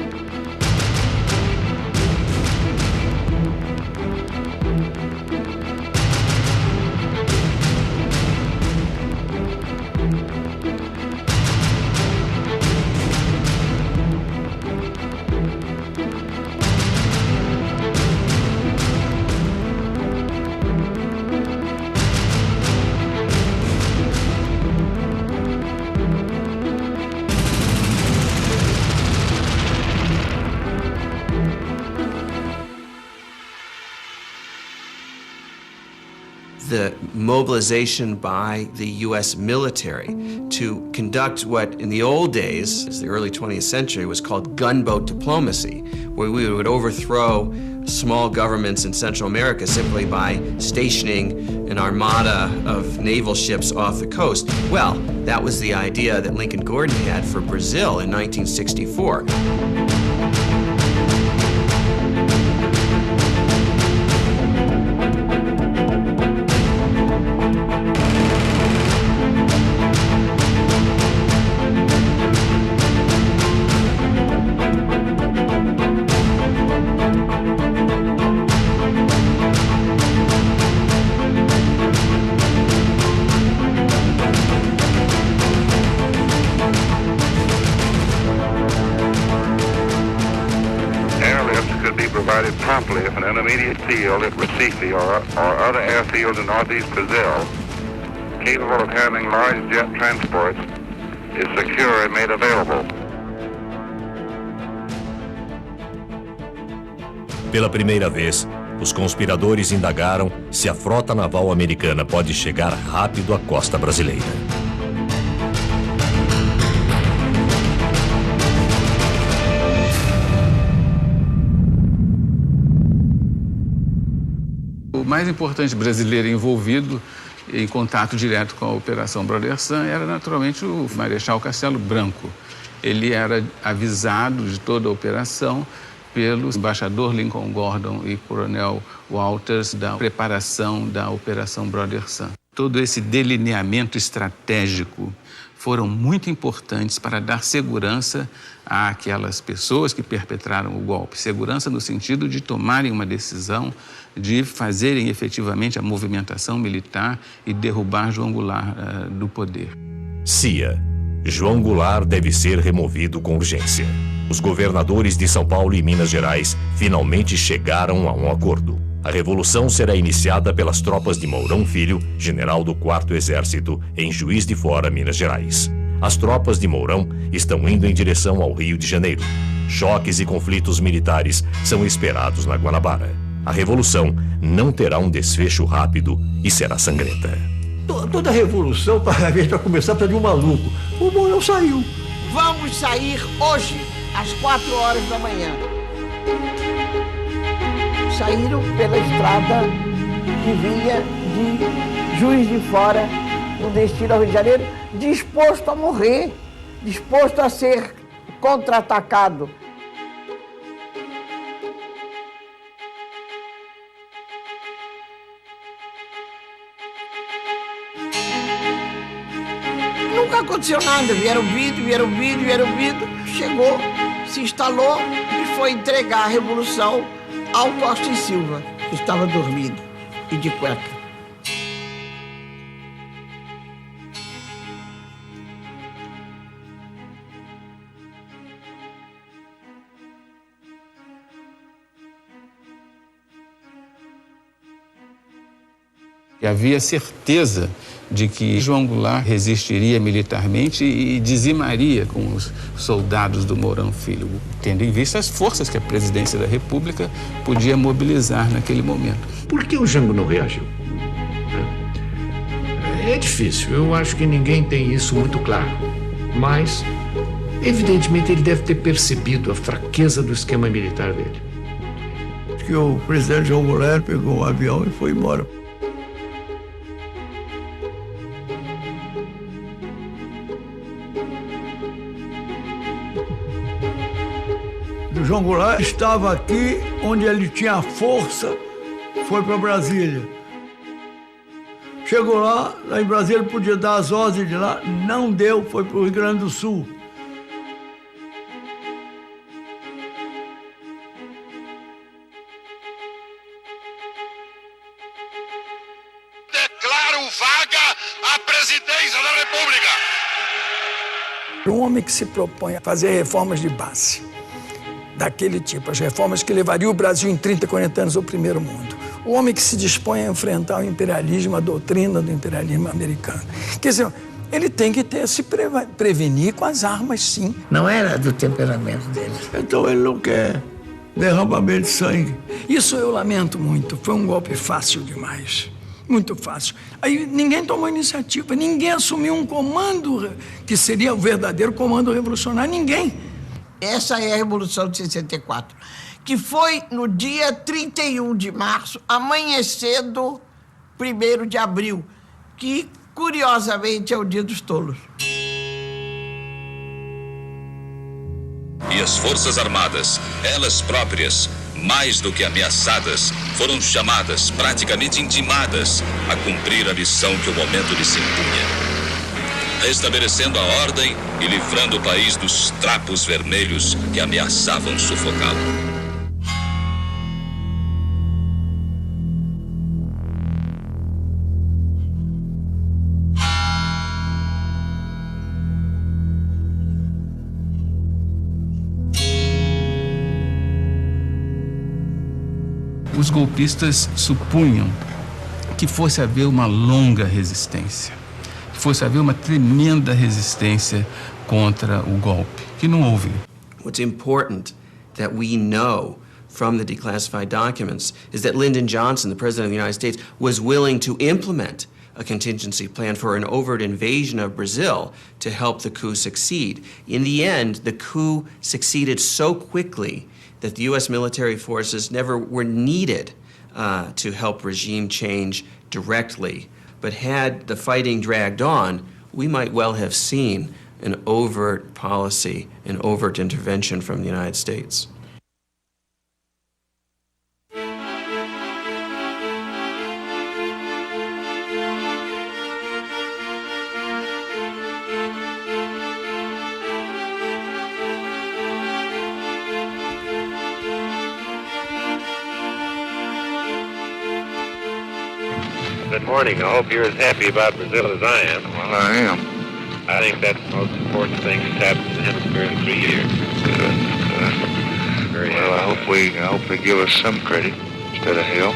Speaker 6: The mobilization by the U.S. military to conduct what in the old days, as the early 20th century, was called gunboat diplomacy, where we would overthrow small governments in Central America simply by stationing an armada of naval ships off the coast. Well, that was the idea that Lincoln Gordon had for Brazil in 1964.
Speaker 24: Promptly if an intermediate field at Recife or other airfields in northeast Brazil capable of handling large jet transports is secure and made available.
Speaker 12: Pela primeira vez, os conspiradores indagaram se a frota naval americana pode chegar rápido à costa brasileira.
Speaker 7: O mais importante brasileiro envolvido em contato direto com a Operação Brother Sun era naturalmente o Marechal Castelo Branco. Ele era avisado de toda a operação pelo embaixador Lincoln Gordon e coronel Walters da preparação da Operação Brother Sun. Todo esse delineamento estratégico foram muito importantes para dar segurança àquelas pessoas que perpetraram o golpe. Segurança no sentido de tomarem uma decisão, de fazerem efetivamente a movimentação militar e derrubar João Goulart do poder.
Speaker 12: CIA. João Goulart deve ser removido com urgência. Os governadores de São Paulo e Minas Gerais finalmente chegaram a um acordo. A revolução será iniciada pelas tropas de Mourão Filho, general do 4º Exército, em Juiz de Fora, Minas Gerais. As tropas de Mourão estão indo em direção ao Rio de Janeiro. Choques e conflitos militares são esperados na Guanabara. A revolução não terá um desfecho rápido e será sangrenta.
Speaker 5: Toda revolução, a gente vai começar para de um maluco. O Mourão saiu.
Speaker 15: Vamos sair hoje, às 4 horas da manhã. Saíram pela estrada que vinha de Juiz de Fora, no destino ao Rio de Janeiro, disposto a morrer, disposto a ser contra-atacado. Nunca aconteceu nada, vieram vídeo, chegou, se instalou e foi entregar a revolução ao Costa e Silva, que estava dormindo e de cueca.
Speaker 7: E havia certeza de que João Goulart resistiria militarmente e dizimaria com os soldados do Mourão Filho, tendo em vista as forças que a presidência da República podia mobilizar naquele momento.
Speaker 9: Por que o Jango não reagiu? É difícil, eu acho que ninguém tem isso muito claro. Mas, evidentemente, ele deve ter percebido a fraqueza do esquema militar dele.
Speaker 22: Que o presidente João Goulart pegou um avião e foi embora. O João Goulart estava aqui onde ele tinha força, foi para Brasília. Chegou lá em Brasília ele podia dar as ordens de lá, não deu, foi para o Rio Grande do Sul.
Speaker 24: Declaro vaga a presidência da República.
Speaker 22: Um homem que se propõe a fazer reformas de base, daquele tipo, as reformas que levariam o Brasil em 30, 40 anos ao primeiro mundo. O homem que se dispõe a enfrentar o imperialismo, a doutrina do imperialismo americano. Quer dizer, ele tem que se prevenir com as armas, sim.
Speaker 15: Não era do temperamento dele.
Speaker 22: Então ele não quer derramamento de sangue. Isso eu lamento muito, foi um golpe fácil demais. Muito fácil. Aí ninguém tomou iniciativa, ninguém assumiu um comando que seria o verdadeiro comando revolucionário, ninguém.
Speaker 15: Essa é a Revolução de 64, que foi no dia 31 de março, amanhecendo 1º de abril, que, curiosamente, é o Dia dos Tolos.
Speaker 11: E as Forças Armadas, elas próprias, mais do que ameaçadas, foram chamadas, praticamente intimadas, a cumprir a missão que o momento lhes impunha. Restabelecendo a ordem e livrando o país dos trapos vermelhos que ameaçavam sufocá-lo.
Speaker 7: Os golpistas supunham que fosse haver uma longa resistência, que fosse haver uma tremenda resistência contra o golpe, que não houve.
Speaker 6: What's important that we know from the declassified documents is that Lyndon Johnson, the President of the United States, was willing to implement a contingency plan for an overt invasion of Brazil to help the coup succeed. In the end, the coup succeeded so quickly that the U.S. military forces never were needed to help regime change directly. But had the fighting dragged on, we might well have seen an overt policy, an overt intervention from the United States.
Speaker 24: Good morning. I hope you're as happy about Brazil as I am.
Speaker 3: Well, I am.
Speaker 24: I think that's the most important thing that's happened in the hemisphere in 3 years.
Speaker 3: Good. Well, I hope they give us some credit instead of hell.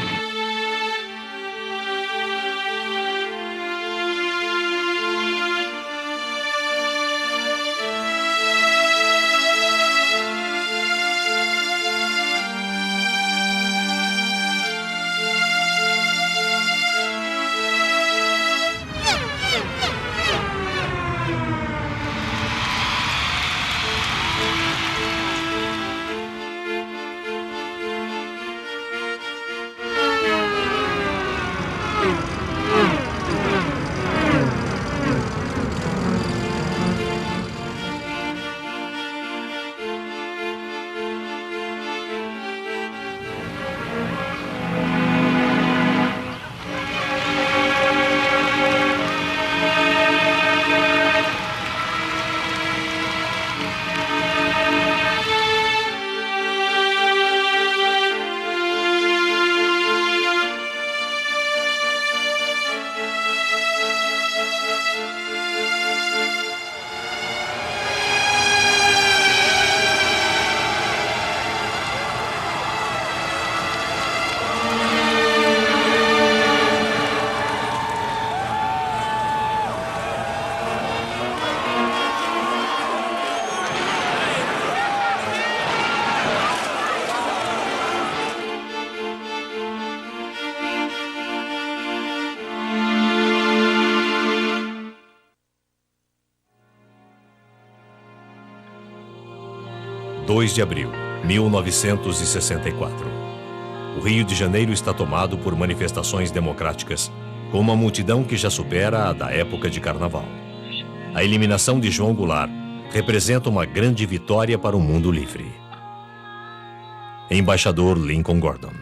Speaker 12: 2 de abril, 1964. O Rio de Janeiro está tomado por manifestações democráticas, com uma multidão que já supera a da época de carnaval. A eliminação de João Goulart representa uma grande vitória para o mundo livre. Embaixador Lincoln Gordon.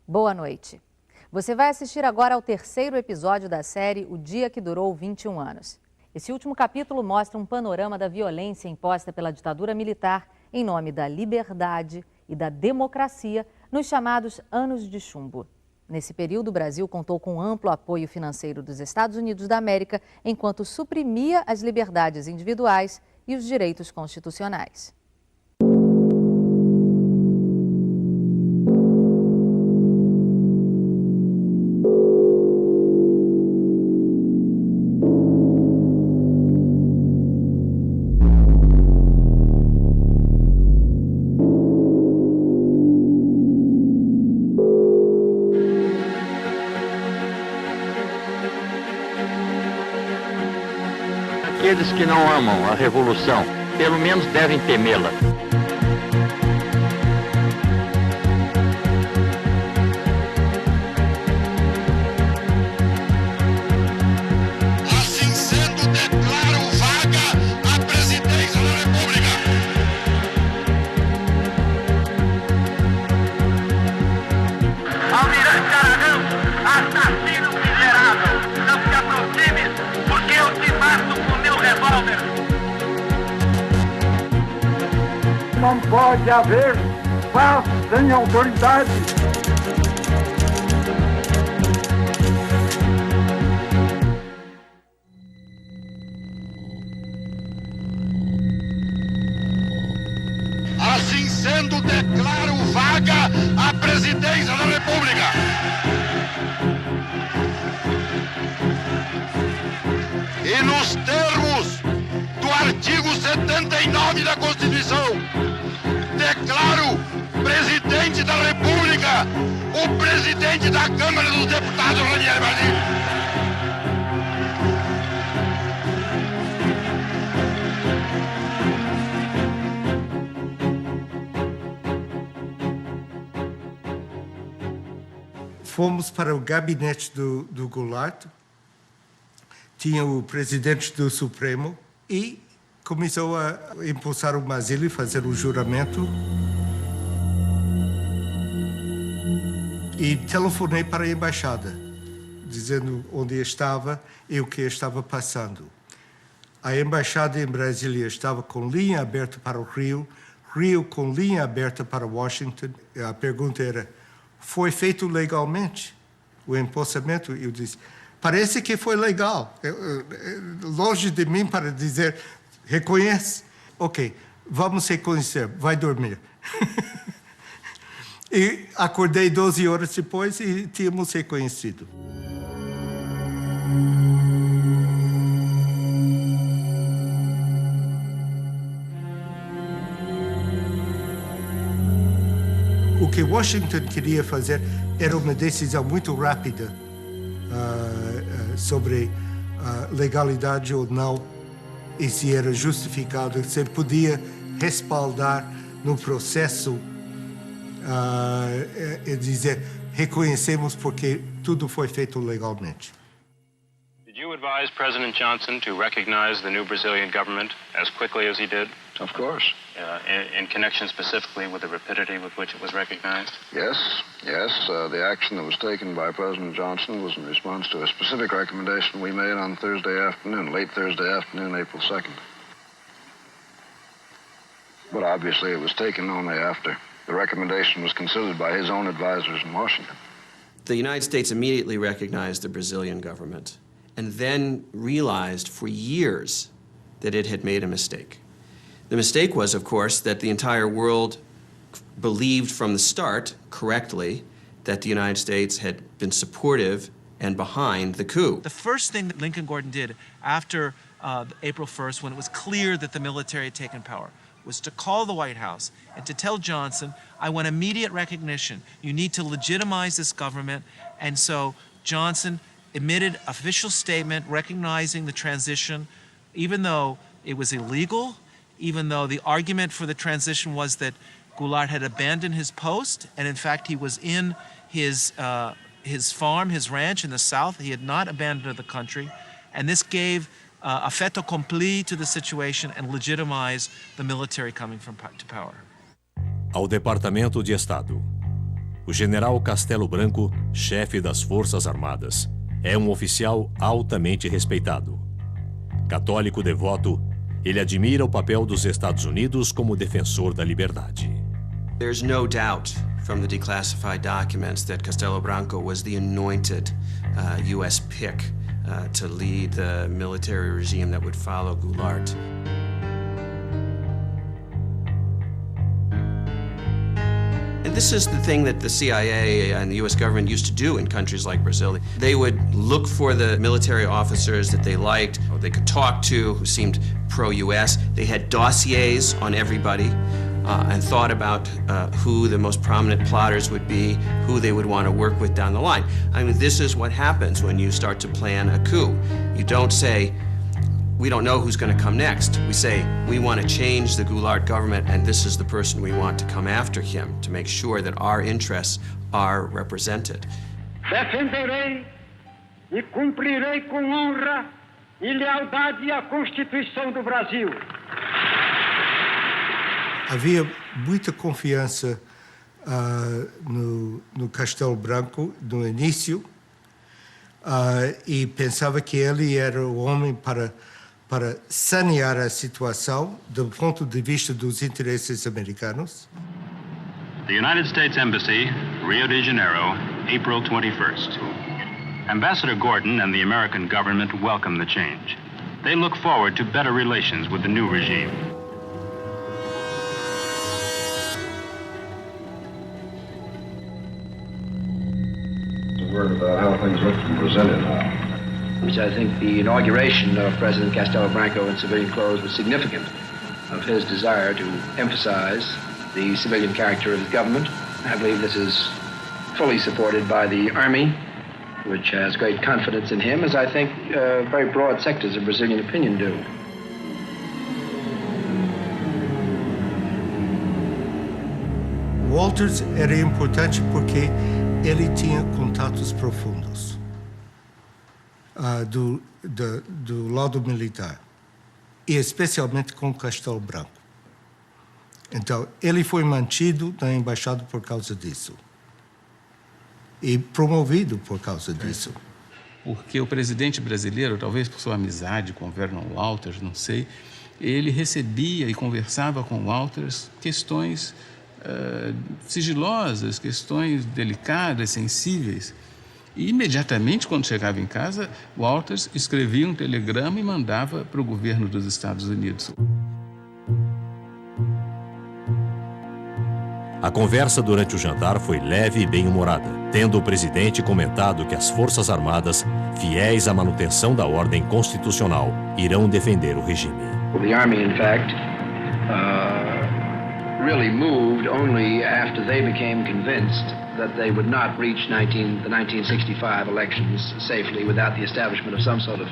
Speaker 17: Boa noite. Você vai assistir agora ao terceiro episódio da série O Dia que Durou 21 Anos. Esse último capítulo mostra um panorama da violência imposta pela ditadura militar em nome da liberdade e da democracia nos chamados Anos de Chumbo. Nesse período, o Brasil contou com amplo apoio financeiro dos Estados Unidos da América, enquanto suprimia as liberdades individuais e os direitos constitucionais.
Speaker 19: Aqueles que não amam a revolução, pelo menos devem temê-la.
Speaker 4: Assim sendo, declaro vaga a presidência da República.
Speaker 2: Almirante Aragão, assassino miserável, não se aproxime, porque eu te mato com meu revólver.
Speaker 18: Não pode haver paz sem autoridade.
Speaker 4: Assim sendo, declaro vaga a presidência da República. E nos termos do artigo 79 da Constituição, declaro presidente da República o presidente da Câmara dos Deputados, Ranieri Barlini.
Speaker 13: Fomos para o gabinete do Goulart, tinha o presidente do Supremo e começou a impulsar o Basílio e fazer o juramento. E telefonei para a embaixada, dizendo onde estava e o que estava passando. A embaixada em Brasília estava com linha aberta para o Rio, Rio com linha aberta para Washington. A pergunta era: foi feito legalmente o empossamento? Eu disse: parece que foi legal. Longe de mim para dizer, reconhece. Ok, vamos reconhecer, vai dormir. E acordei 12 horas depois e tínhamos reconhecido. O que Washington queria fazer era uma decisão muito rápida sobre legalidade ou não, e se era justificado, se podia respaldar no processo e dizer: reconhecemos porque tudo foi feito legalmente.
Speaker 20: Did
Speaker 10: you advise President Johnson to recognize the new Brazilian government as quickly as he did?
Speaker 24: Of course.
Speaker 10: In connection specifically with the rapidity with which it was recognized?
Speaker 24: Yes. The action that was taken by President Johnson was in response to a specific recommendation we made on Thursday afternoon, late Thursday afternoon, April 2nd. But obviously it was taken only after the recommendation was considered by his own advisors in Washington.
Speaker 6: The United States immediately recognized the Brazilian government and then realized for years that it had made a mistake. The mistake was, of course, that the entire world believed from the start, correctly, that the United States had been supportive and behind the coup.
Speaker 8: The first thing that Lincoln Gordon did after April 1st, when it was clear that the military had taken power, was to call the White House and to tell Johnson, I want immediate recognition. You need to legitimize this government. And so Johnson emitted an official statement recognizing the transition, even though it was illegal, even though the argument for the transition was that Goulart had abandoned his post, and in fact he was in his farm, his ranch in the South. He had not abandoned the country, and this gave a fait accompli to the situation and legitimized the military coming to power.
Speaker 12: Ao Departamento de Estado. O general Castelo Branco, chefe das Forças Armadas, é um oficial altamente respeitado. Católico devoto, ele admira o papel dos Estados Unidos como defensor da liberdade.
Speaker 6: There's no doubt from the declassified documents that Castelo Branco was the anointed U.S. pick to lead the military regime that would follow Goulart. And this is the thing that the CIA and the U.S. government used to do in countries like Brazil. They would look for the military officers that they liked, or they could talk to, who seemed pro-U.S. They had dossiers on everybody and thought about who the most prominent plotters would be, who they would want to work with down the line. I mean, this is what happens when you start to plan a coup. You don't say, we don't know who's going to come next. We say, we want to change the Goulart government, and this is the person we want to come after him to make sure that our interests are represented.
Speaker 18: Defenderei e cumprirei com honra e lealdade a Constituição do Brasil.
Speaker 13: Havia muita confiança no Castelo Branco no início e pensava que ele era o homem para sanear a situação do ponto de vista dos interesses americanos.
Speaker 10: The United States Embassy, Rio de Janeiro, April 21st. Ambassador Gordon and the American government welcome the change. They look forward to better relations with the new regime.
Speaker 24: A word about how things look from Brasilia now.
Speaker 14: Which I think the inauguration of President Castelo Branco in civilian clothes was significant of his desire to emphasize the civilian character of his government. I believe this is fully supported by the Army, which has great confidence in him, as I think very broad sectors of Brazilian opinion do.
Speaker 13: Walters era importante porque ele tinha contatos profundos do lado militar, e especialmente com Castelo Branco. Então, ele foi mantido na embaixada por causa disso. E promovido por causa disso.
Speaker 7: Porque o presidente brasileiro, talvez por sua amizade com Vernon Walters, não sei, ele recebia e conversava com Walters questões sigilosas, questões delicadas, sensíveis. E imediatamente, quando chegava em casa, Walters escrevia um telegrama e mandava para o governo dos Estados Unidos.
Speaker 12: A conversa durante o jantar foi leve e bem-humorada, tendo o presidente comentado que as Forças Armadas, fiéis à manutenção da ordem constitucional, irão defender o regime.
Speaker 14: The Army, in fact, really moved only after they became convinced that they would not reach the 1965 elections safely without the establishment of some sort of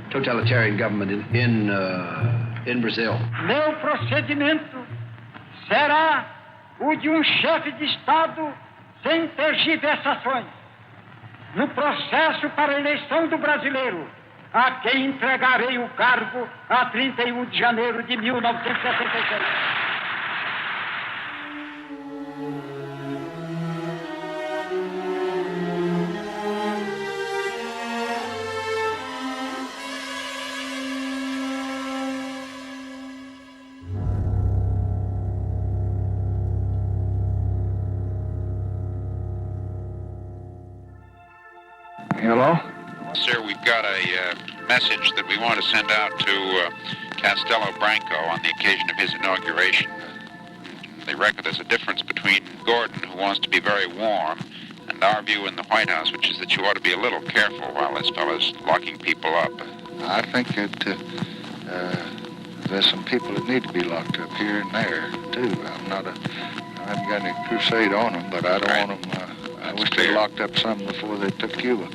Speaker 14: totalitarian government in Brazil.
Speaker 18: Meu procedimento será o de chefe de Estado sem tergiversações. No processo para a eleição do brasileiro, a quem entregarei o cargo a 31 de janeiro de 1976.
Speaker 24: Hello? Sir, we've got a message that we want to send out to Castelo Branco on the occasion of his inauguration. They reckon there's a difference between Gordon, who wants to be very warm, and our view in the White House, which is that you ought to be a little careful while this fellow's locking people up.
Speaker 4: I think that there's some people that need to be locked up here and there, too. I haven't got any crusade on them, but I don't want them... I wish they locked up some before they took Cuba.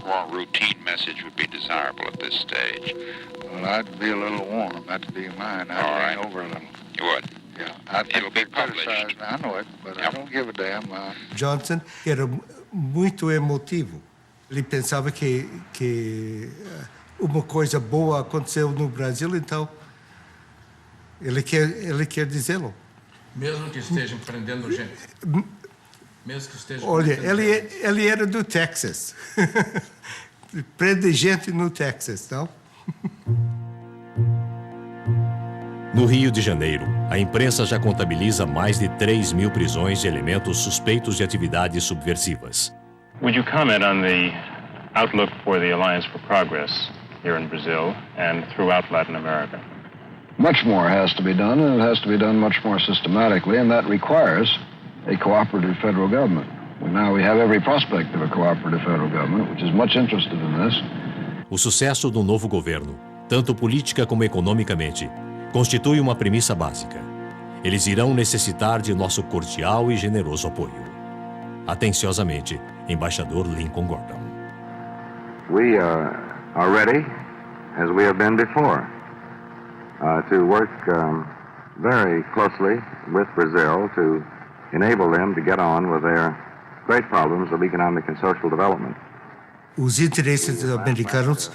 Speaker 24: A more routine message would be desirable at this stage.
Speaker 4: Well, I'd be a little warm. That'd be mine. I'd lean over a little.
Speaker 24: You would?
Speaker 4: Yeah.
Speaker 24: It'll be published.
Speaker 4: I know it, but I don't give a damn.
Speaker 13: Johnson era muito emotivo. Ele pensava que uma coisa boa aconteceu no Brasil, então ele quer dizê-lo.
Speaker 1: Mesmo que estejam prendendo gente. Mesmo que estejam
Speaker 13: Olha, ele era do Texas. Prende gente no Texas, não?
Speaker 12: No Rio de Janeiro, a imprensa já contabiliza mais de 3.000 prisões de elementos suspeitos de atividades subversivas.
Speaker 10: Would you comment on the outlook for the Alliance for Progress here in Brazil and throughout Latin America?
Speaker 24: Much more has to be done, and it has to be done much more systematically, and that requires a cooperative federal government. Now we have every prospect of a cooperative federal government, which is much interested in this.
Speaker 12: O sucesso do novo governo, tanto política como economicamente, constitui uma premissa básica. Eles irão necessitar de nosso cordial e generoso apoio. Atenciosamente, Embaixador Lincoln Gordon.
Speaker 24: We are ready, as we have been before, to work very closely with Brazil to enable them to get on with their great problems of economic and social development.
Speaker 13: Os interesses americanos,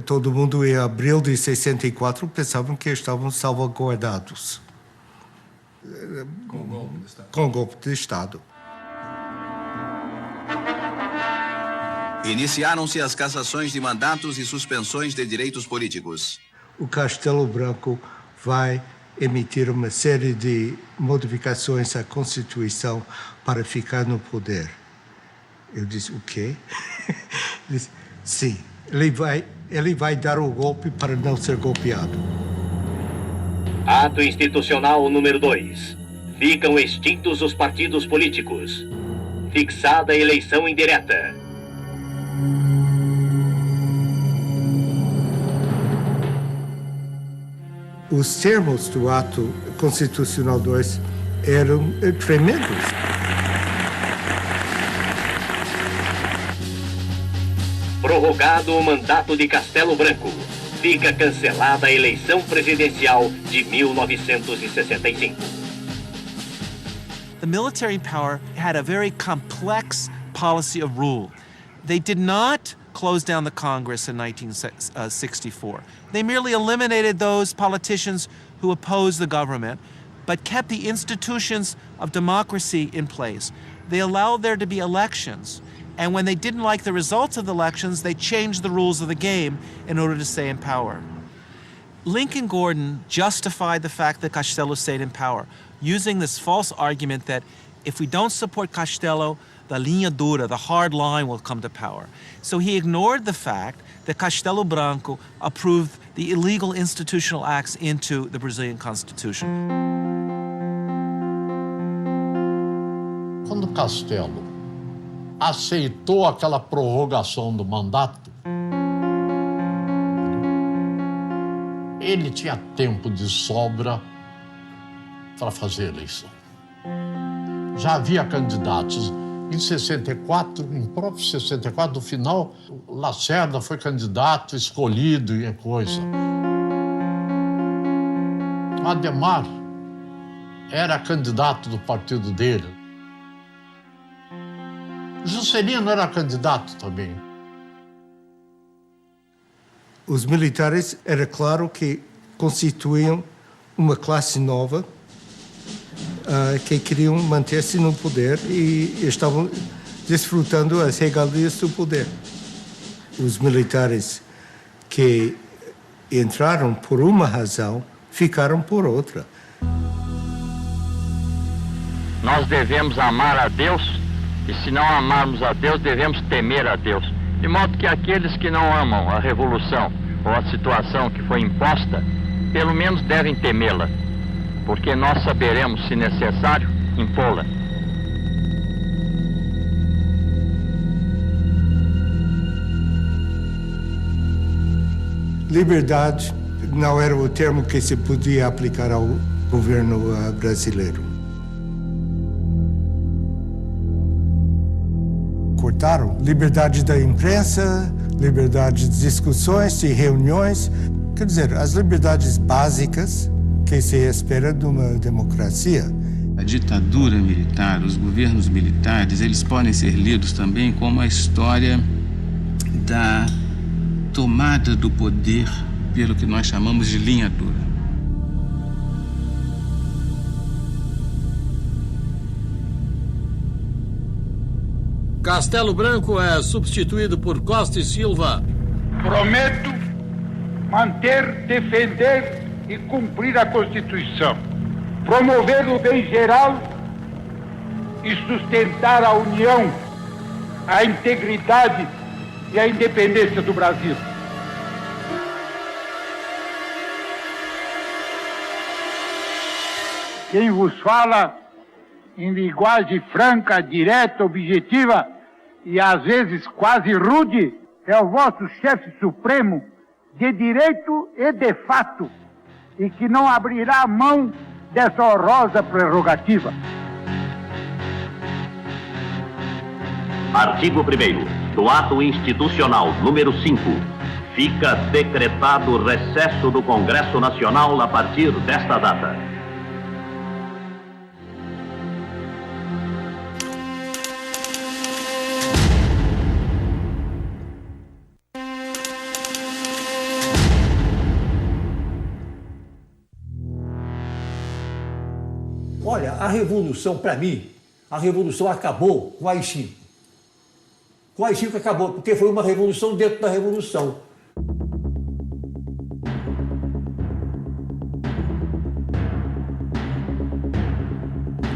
Speaker 13: todo mundo em abril de 64 pensavam que estavam salvaguardados com o golpe de Estado.
Speaker 16: Iniciaram-se as cassações de mandatos e suspensões de direitos políticos.
Speaker 13: O Castelo Branco vai emitir uma série de modificações à Constituição para ficar no poder. Eu disse, o quê? Disse, sim, ele vai dar o golpe para não ser golpeado.
Speaker 20: Ato institucional número 2. Ficam extintos os partidos políticos. Fixada a eleição indireta.
Speaker 13: Os termos do ato constitucional 2 eram tremendos.
Speaker 20: Prorrogado o mandato de Castelo Branco. Fica cancelada a eleição presidencial de 1965.
Speaker 8: The military power had a very complex policy of rule. They did not close down the Congress in 1964. They merely eliminated those politicians who opposed the government, but kept the institutions of democracy in place. They allowed there to be elections, and when they didn't like the results of the elections, they changed the rules of the game in order to stay in power. Lincoln Gordon justified the fact that Castelo stayed in power, using this false argument that if we don't support Castelo, the linha dura, the hard line, will come to power. So he ignored the fact that Castelo Branco approved the illegal institutional acts into the Brazilian Constitution.
Speaker 21: Quando Castelo aceitou aquela prorrogação do mandato, ele tinha tempo de sobra para fazer a eleição. Já havia candidatos. Em 64, em próprio 64, no final, Lacerda foi candidato, escolhido e coisa. Ademar era candidato do partido dele. Juscelino era candidato também.
Speaker 13: Os militares, era claro que constituíam uma classe nova que queriam manter-se no poder e estavam desfrutando as regalias do poder. Os militares que entraram por uma razão, ficaram por outra.
Speaker 5: Nós devemos amar a Deus e, se não amarmos a Deus, devemos temer a Deus. De modo que aqueles que não amam a revolução ou a situação que foi imposta, pelo menos devem temê-la, porque nós saberemos, se necessário, impô-la.
Speaker 13: Liberdade não era o termo que se podia aplicar ao governo brasileiro. Cortaram liberdade da imprensa, liberdade de discussões, de reuniões, quer dizer, as liberdades básicas que se espera de uma democracia.
Speaker 7: A ditadura militar, os governos militares, eles podem ser lidos também como a história da tomada do poder pelo que nós chamamos de linha dura.
Speaker 9: Castelo Branco é substituído por Costa e Silva.
Speaker 18: Prometo manter, defender e cumprir a Constituição, promover o bem geral e sustentar a união, a integridade e a independência do Brasil. Quem vos fala em linguagem franca, direta, objetiva e às vezes quase rude é o vosso chefe supremo de direito e de fato e que não abrirá mão dessa honrosa prerrogativa.
Speaker 20: Artigo 1º do Ato Institucional número 5. Fica decretado o recesso do Congresso Nacional a partir desta data.
Speaker 22: Olha, a revolução, para mim, a revolução acabou com o AI-5. Com o AI-5 acabou, porque foi uma revolução dentro da revolução.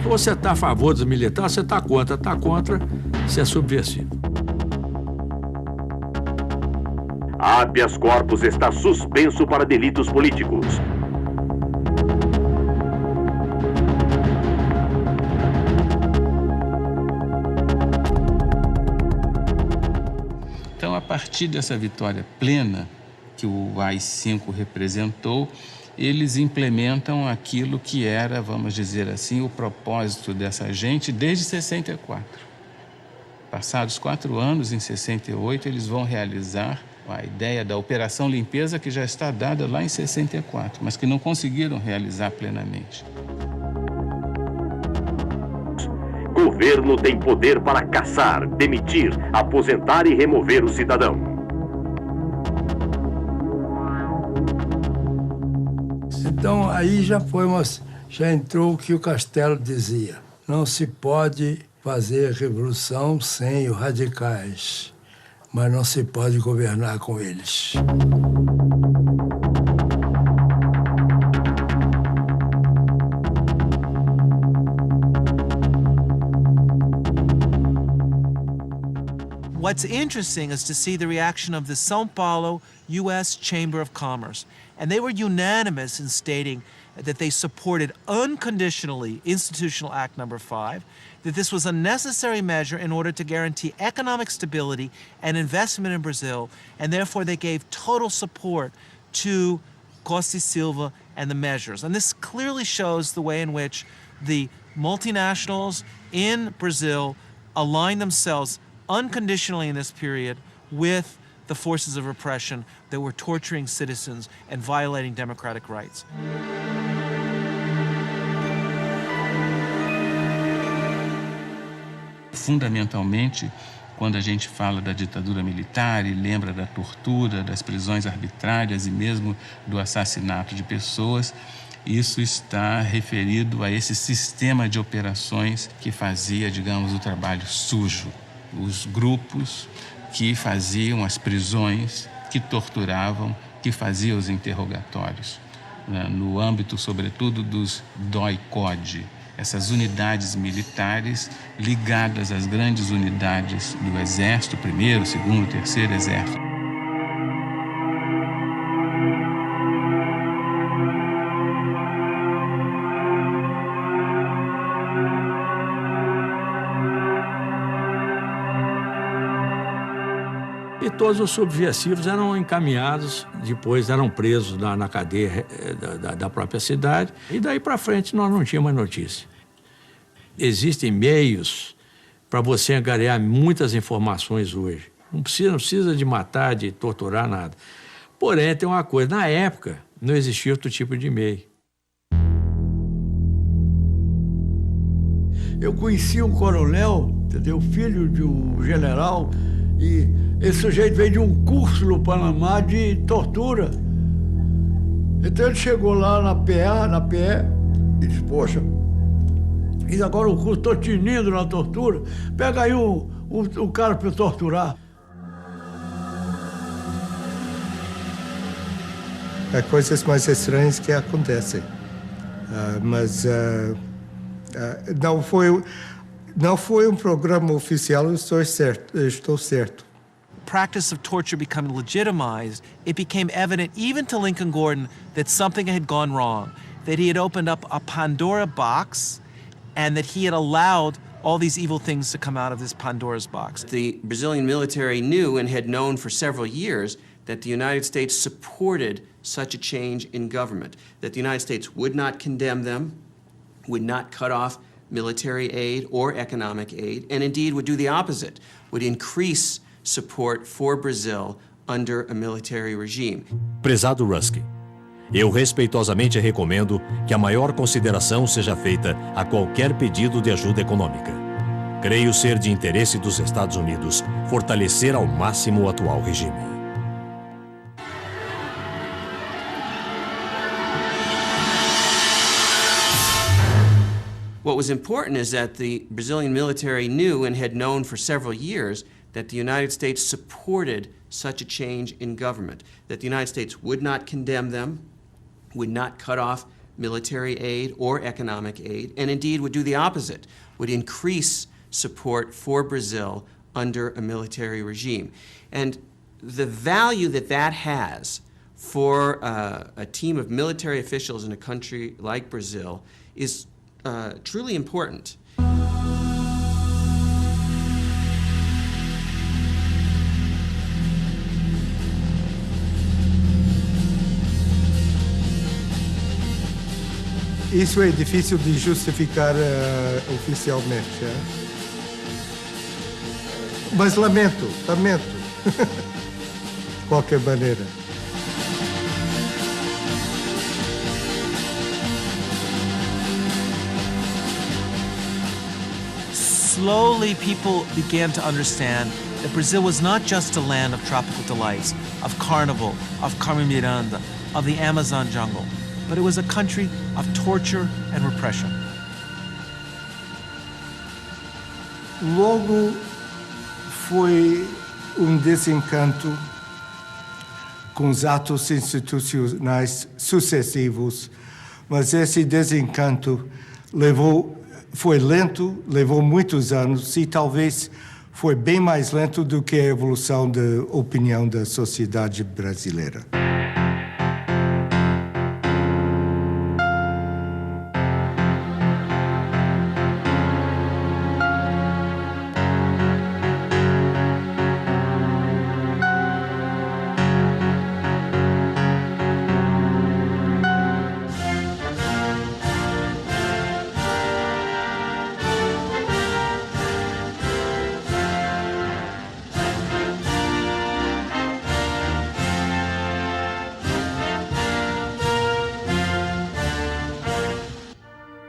Speaker 9: Você está a favor dos militares, você está contra, você é subversivo.
Speaker 20: Habeas corpus está suspenso para delitos políticos.
Speaker 7: Então, a partir dessa vitória plena que o AI-5 representou, eles implementam aquilo que era, vamos dizer assim, o propósito dessa gente desde 64. Passados 4 anos, em 68, eles vão realizar a ideia da Operação Limpeza, que já está dada lá em 64, mas que não conseguiram realizar plenamente.
Speaker 20: Governo tem poder para caçar, demitir, aposentar e remover o cidadão.
Speaker 23: Então aí já entrou o que o Castelo dizia. Não se pode fazer revolução sem os radicais, mas não se pode governar com eles.
Speaker 8: What's interesting is to see the reaction of the São Paulo U.S. Chamber of Commerce. And they were unanimous in stating that they supported unconditionally Institutional Act No. 5, that this was a necessary measure in order to guarantee economic stability and investment in Brazil, and therefore they gave total support to Costa e Silva and the measures. And this clearly shows the way in which the multinationals in Brazil aligned themselves unconditionally in this period with the forces of repression that were torturing citizens and violating democratic rights.
Speaker 7: Fundamentalmente, quando a gente fala da ditadura militar e lembra da tortura, das prisões arbitrárias e mesmo do assassinato de pessoas, isso está referido a esse sistema de operações que fazia, digamos, o trabalho sujo. Os grupos que faziam as prisões, que torturavam, que faziam os interrogatórios, né, no âmbito, sobretudo, dos DOI-CODE, essas unidades militares ligadas às grandes unidades do Exército, 1º, 2º, 3º Exército.
Speaker 9: E todos os subversivos eram encaminhados, depois eram presos na cadeia da própria cidade, e daí para frente nós não tínhamos mais notícia. Existem meios para você angariar muitas informações hoje. Não precisa de matar, de torturar, nada. Porém, tem uma coisa, na época não existia outro tipo de meio.
Speaker 22: Eu conheci um coronel, entendeu? Filho de um general, e esse sujeito veio de um curso no Panamá de tortura. Então ele chegou lá na PE, e disse, poxa, fiz agora um curso, estou tinindo na tortura, pega aí um cara para torturar.
Speaker 13: Há coisas mais estranhas que acontecem, mas não foi um programa oficial, estou certo.
Speaker 8: Practice of torture becoming legitimized, it became evident even to Lincoln Gordon that something had gone wrong, that he had opened up a Pandora box and that he had allowed all these evil things to come out of this Pandora's box.
Speaker 6: The Brazilian military knew and had known for several years that the United States supported such a change in government, that the United States would not condemn them, would not cut off military aid or economic aid, and indeed would do the opposite, would increase support for Brazil under a military regime.
Speaker 12: Prezado Rusk, eu respeitosamente recomendo que a maior consideração seja feita a qualquer pedido de ajuda econômica. Creio ser de interesse dos Estados Unidos fortalecer ao máximo o atual regime.
Speaker 6: What was important is that the Brazilian military knew and had known for several years that the United States supported such a change in government, that the United States would not condemn them, would not cut off military aid or economic aid, and indeed would do the opposite, would increase support for Brazil under a military regime. And the value that that has for a team of military officials in a country like Brazil is truly important.
Speaker 13: Isso é difícil de justificar oficialmente. Mas lamento. De qualquer maneira.
Speaker 8: Slowly, people began to understand that Brazil was not just a land of tropical delights, of carnival, of Carmen Miranda, of the Amazon jungle, but it was a country of torture and repression.
Speaker 13: Logo foi desencanto com os atos institucionais sucessivos, mas esse desencanto foi lento, levou muitos anos e talvez foi bem mais lento do que a evolução da opinião da sociedade brasileira.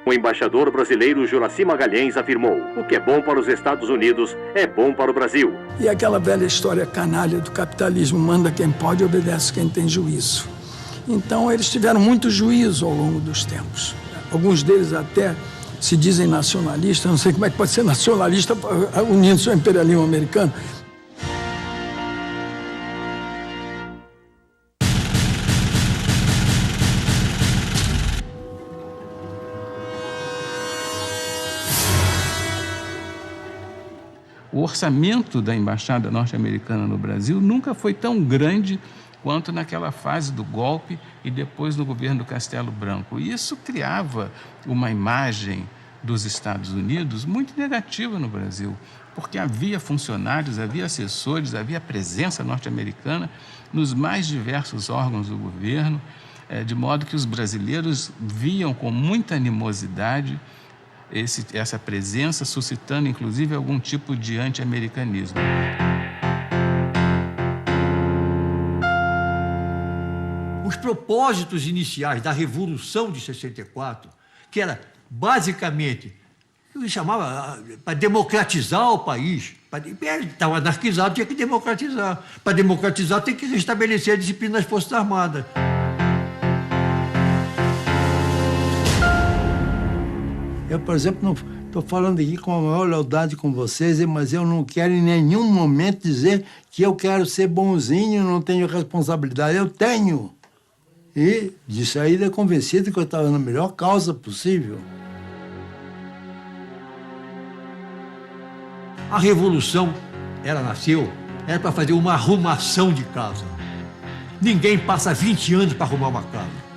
Speaker 3: O embaixador brasileiro Juracy Magalhães afirmou: o que é bom para os Estados Unidos é bom para o Brasil.
Speaker 22: E aquela velha história canalha do capitalismo, manda quem pode e obedece quem tem juízo. Então eles tiveram muito juízo ao longo dos tempos. Alguns deles até se dizem nacionalistas, não sei como é que pode ser nacionalista unindo-se ao imperialismo americano.
Speaker 7: O orçamento da Embaixada norte-americana no Brasil nunca foi tão grande quanto naquela fase do golpe e depois no governo do Castelo Branco. E isso criava uma imagem dos Estados Unidos muito negativa no Brasil, porque havia funcionários, havia assessores, havia presença norte-americana nos mais diversos órgãos do governo, de modo que os brasileiros viam com muita animosidade essa presença, suscitando inclusive algum tipo de anti-americanismo.
Speaker 11: Os propósitos iniciais da Revolução de 64, que era basicamente, eu chamava para democratizar o país, estava anarquizado, tinha que democratizar. Para democratizar tem que restabelecer a disciplina das Forças Armadas.
Speaker 23: Eu, por exemplo, não estou falando aqui com a maior lealdade com vocês, mas eu não quero em nenhum momento dizer que eu quero ser bonzinho, não tenho responsabilidade. Eu tenho. E de saída convencido que eu estava na melhor causa possível.
Speaker 11: A Revolução, ela nasceu, era para fazer uma arrumação de casa. Ninguém passa 20 anos para arrumar uma casa.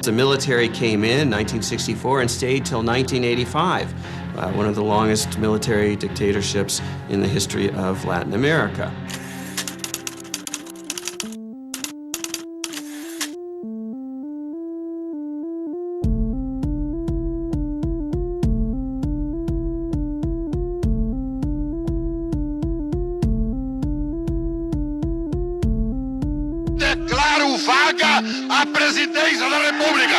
Speaker 6: The military came in 1964 and stayed till 1985, one of the longest military dictatorships in the history of Latin America.
Speaker 24: Declaro vaga a presidência da República.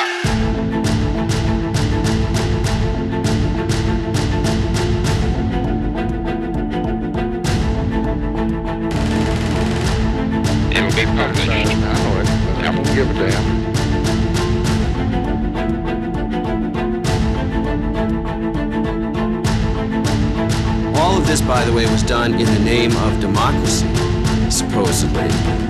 Speaker 4: It'll be published. I know it, but I won't give a damn.
Speaker 6: All of this, by the way, was done in the name of democracy, supposedly.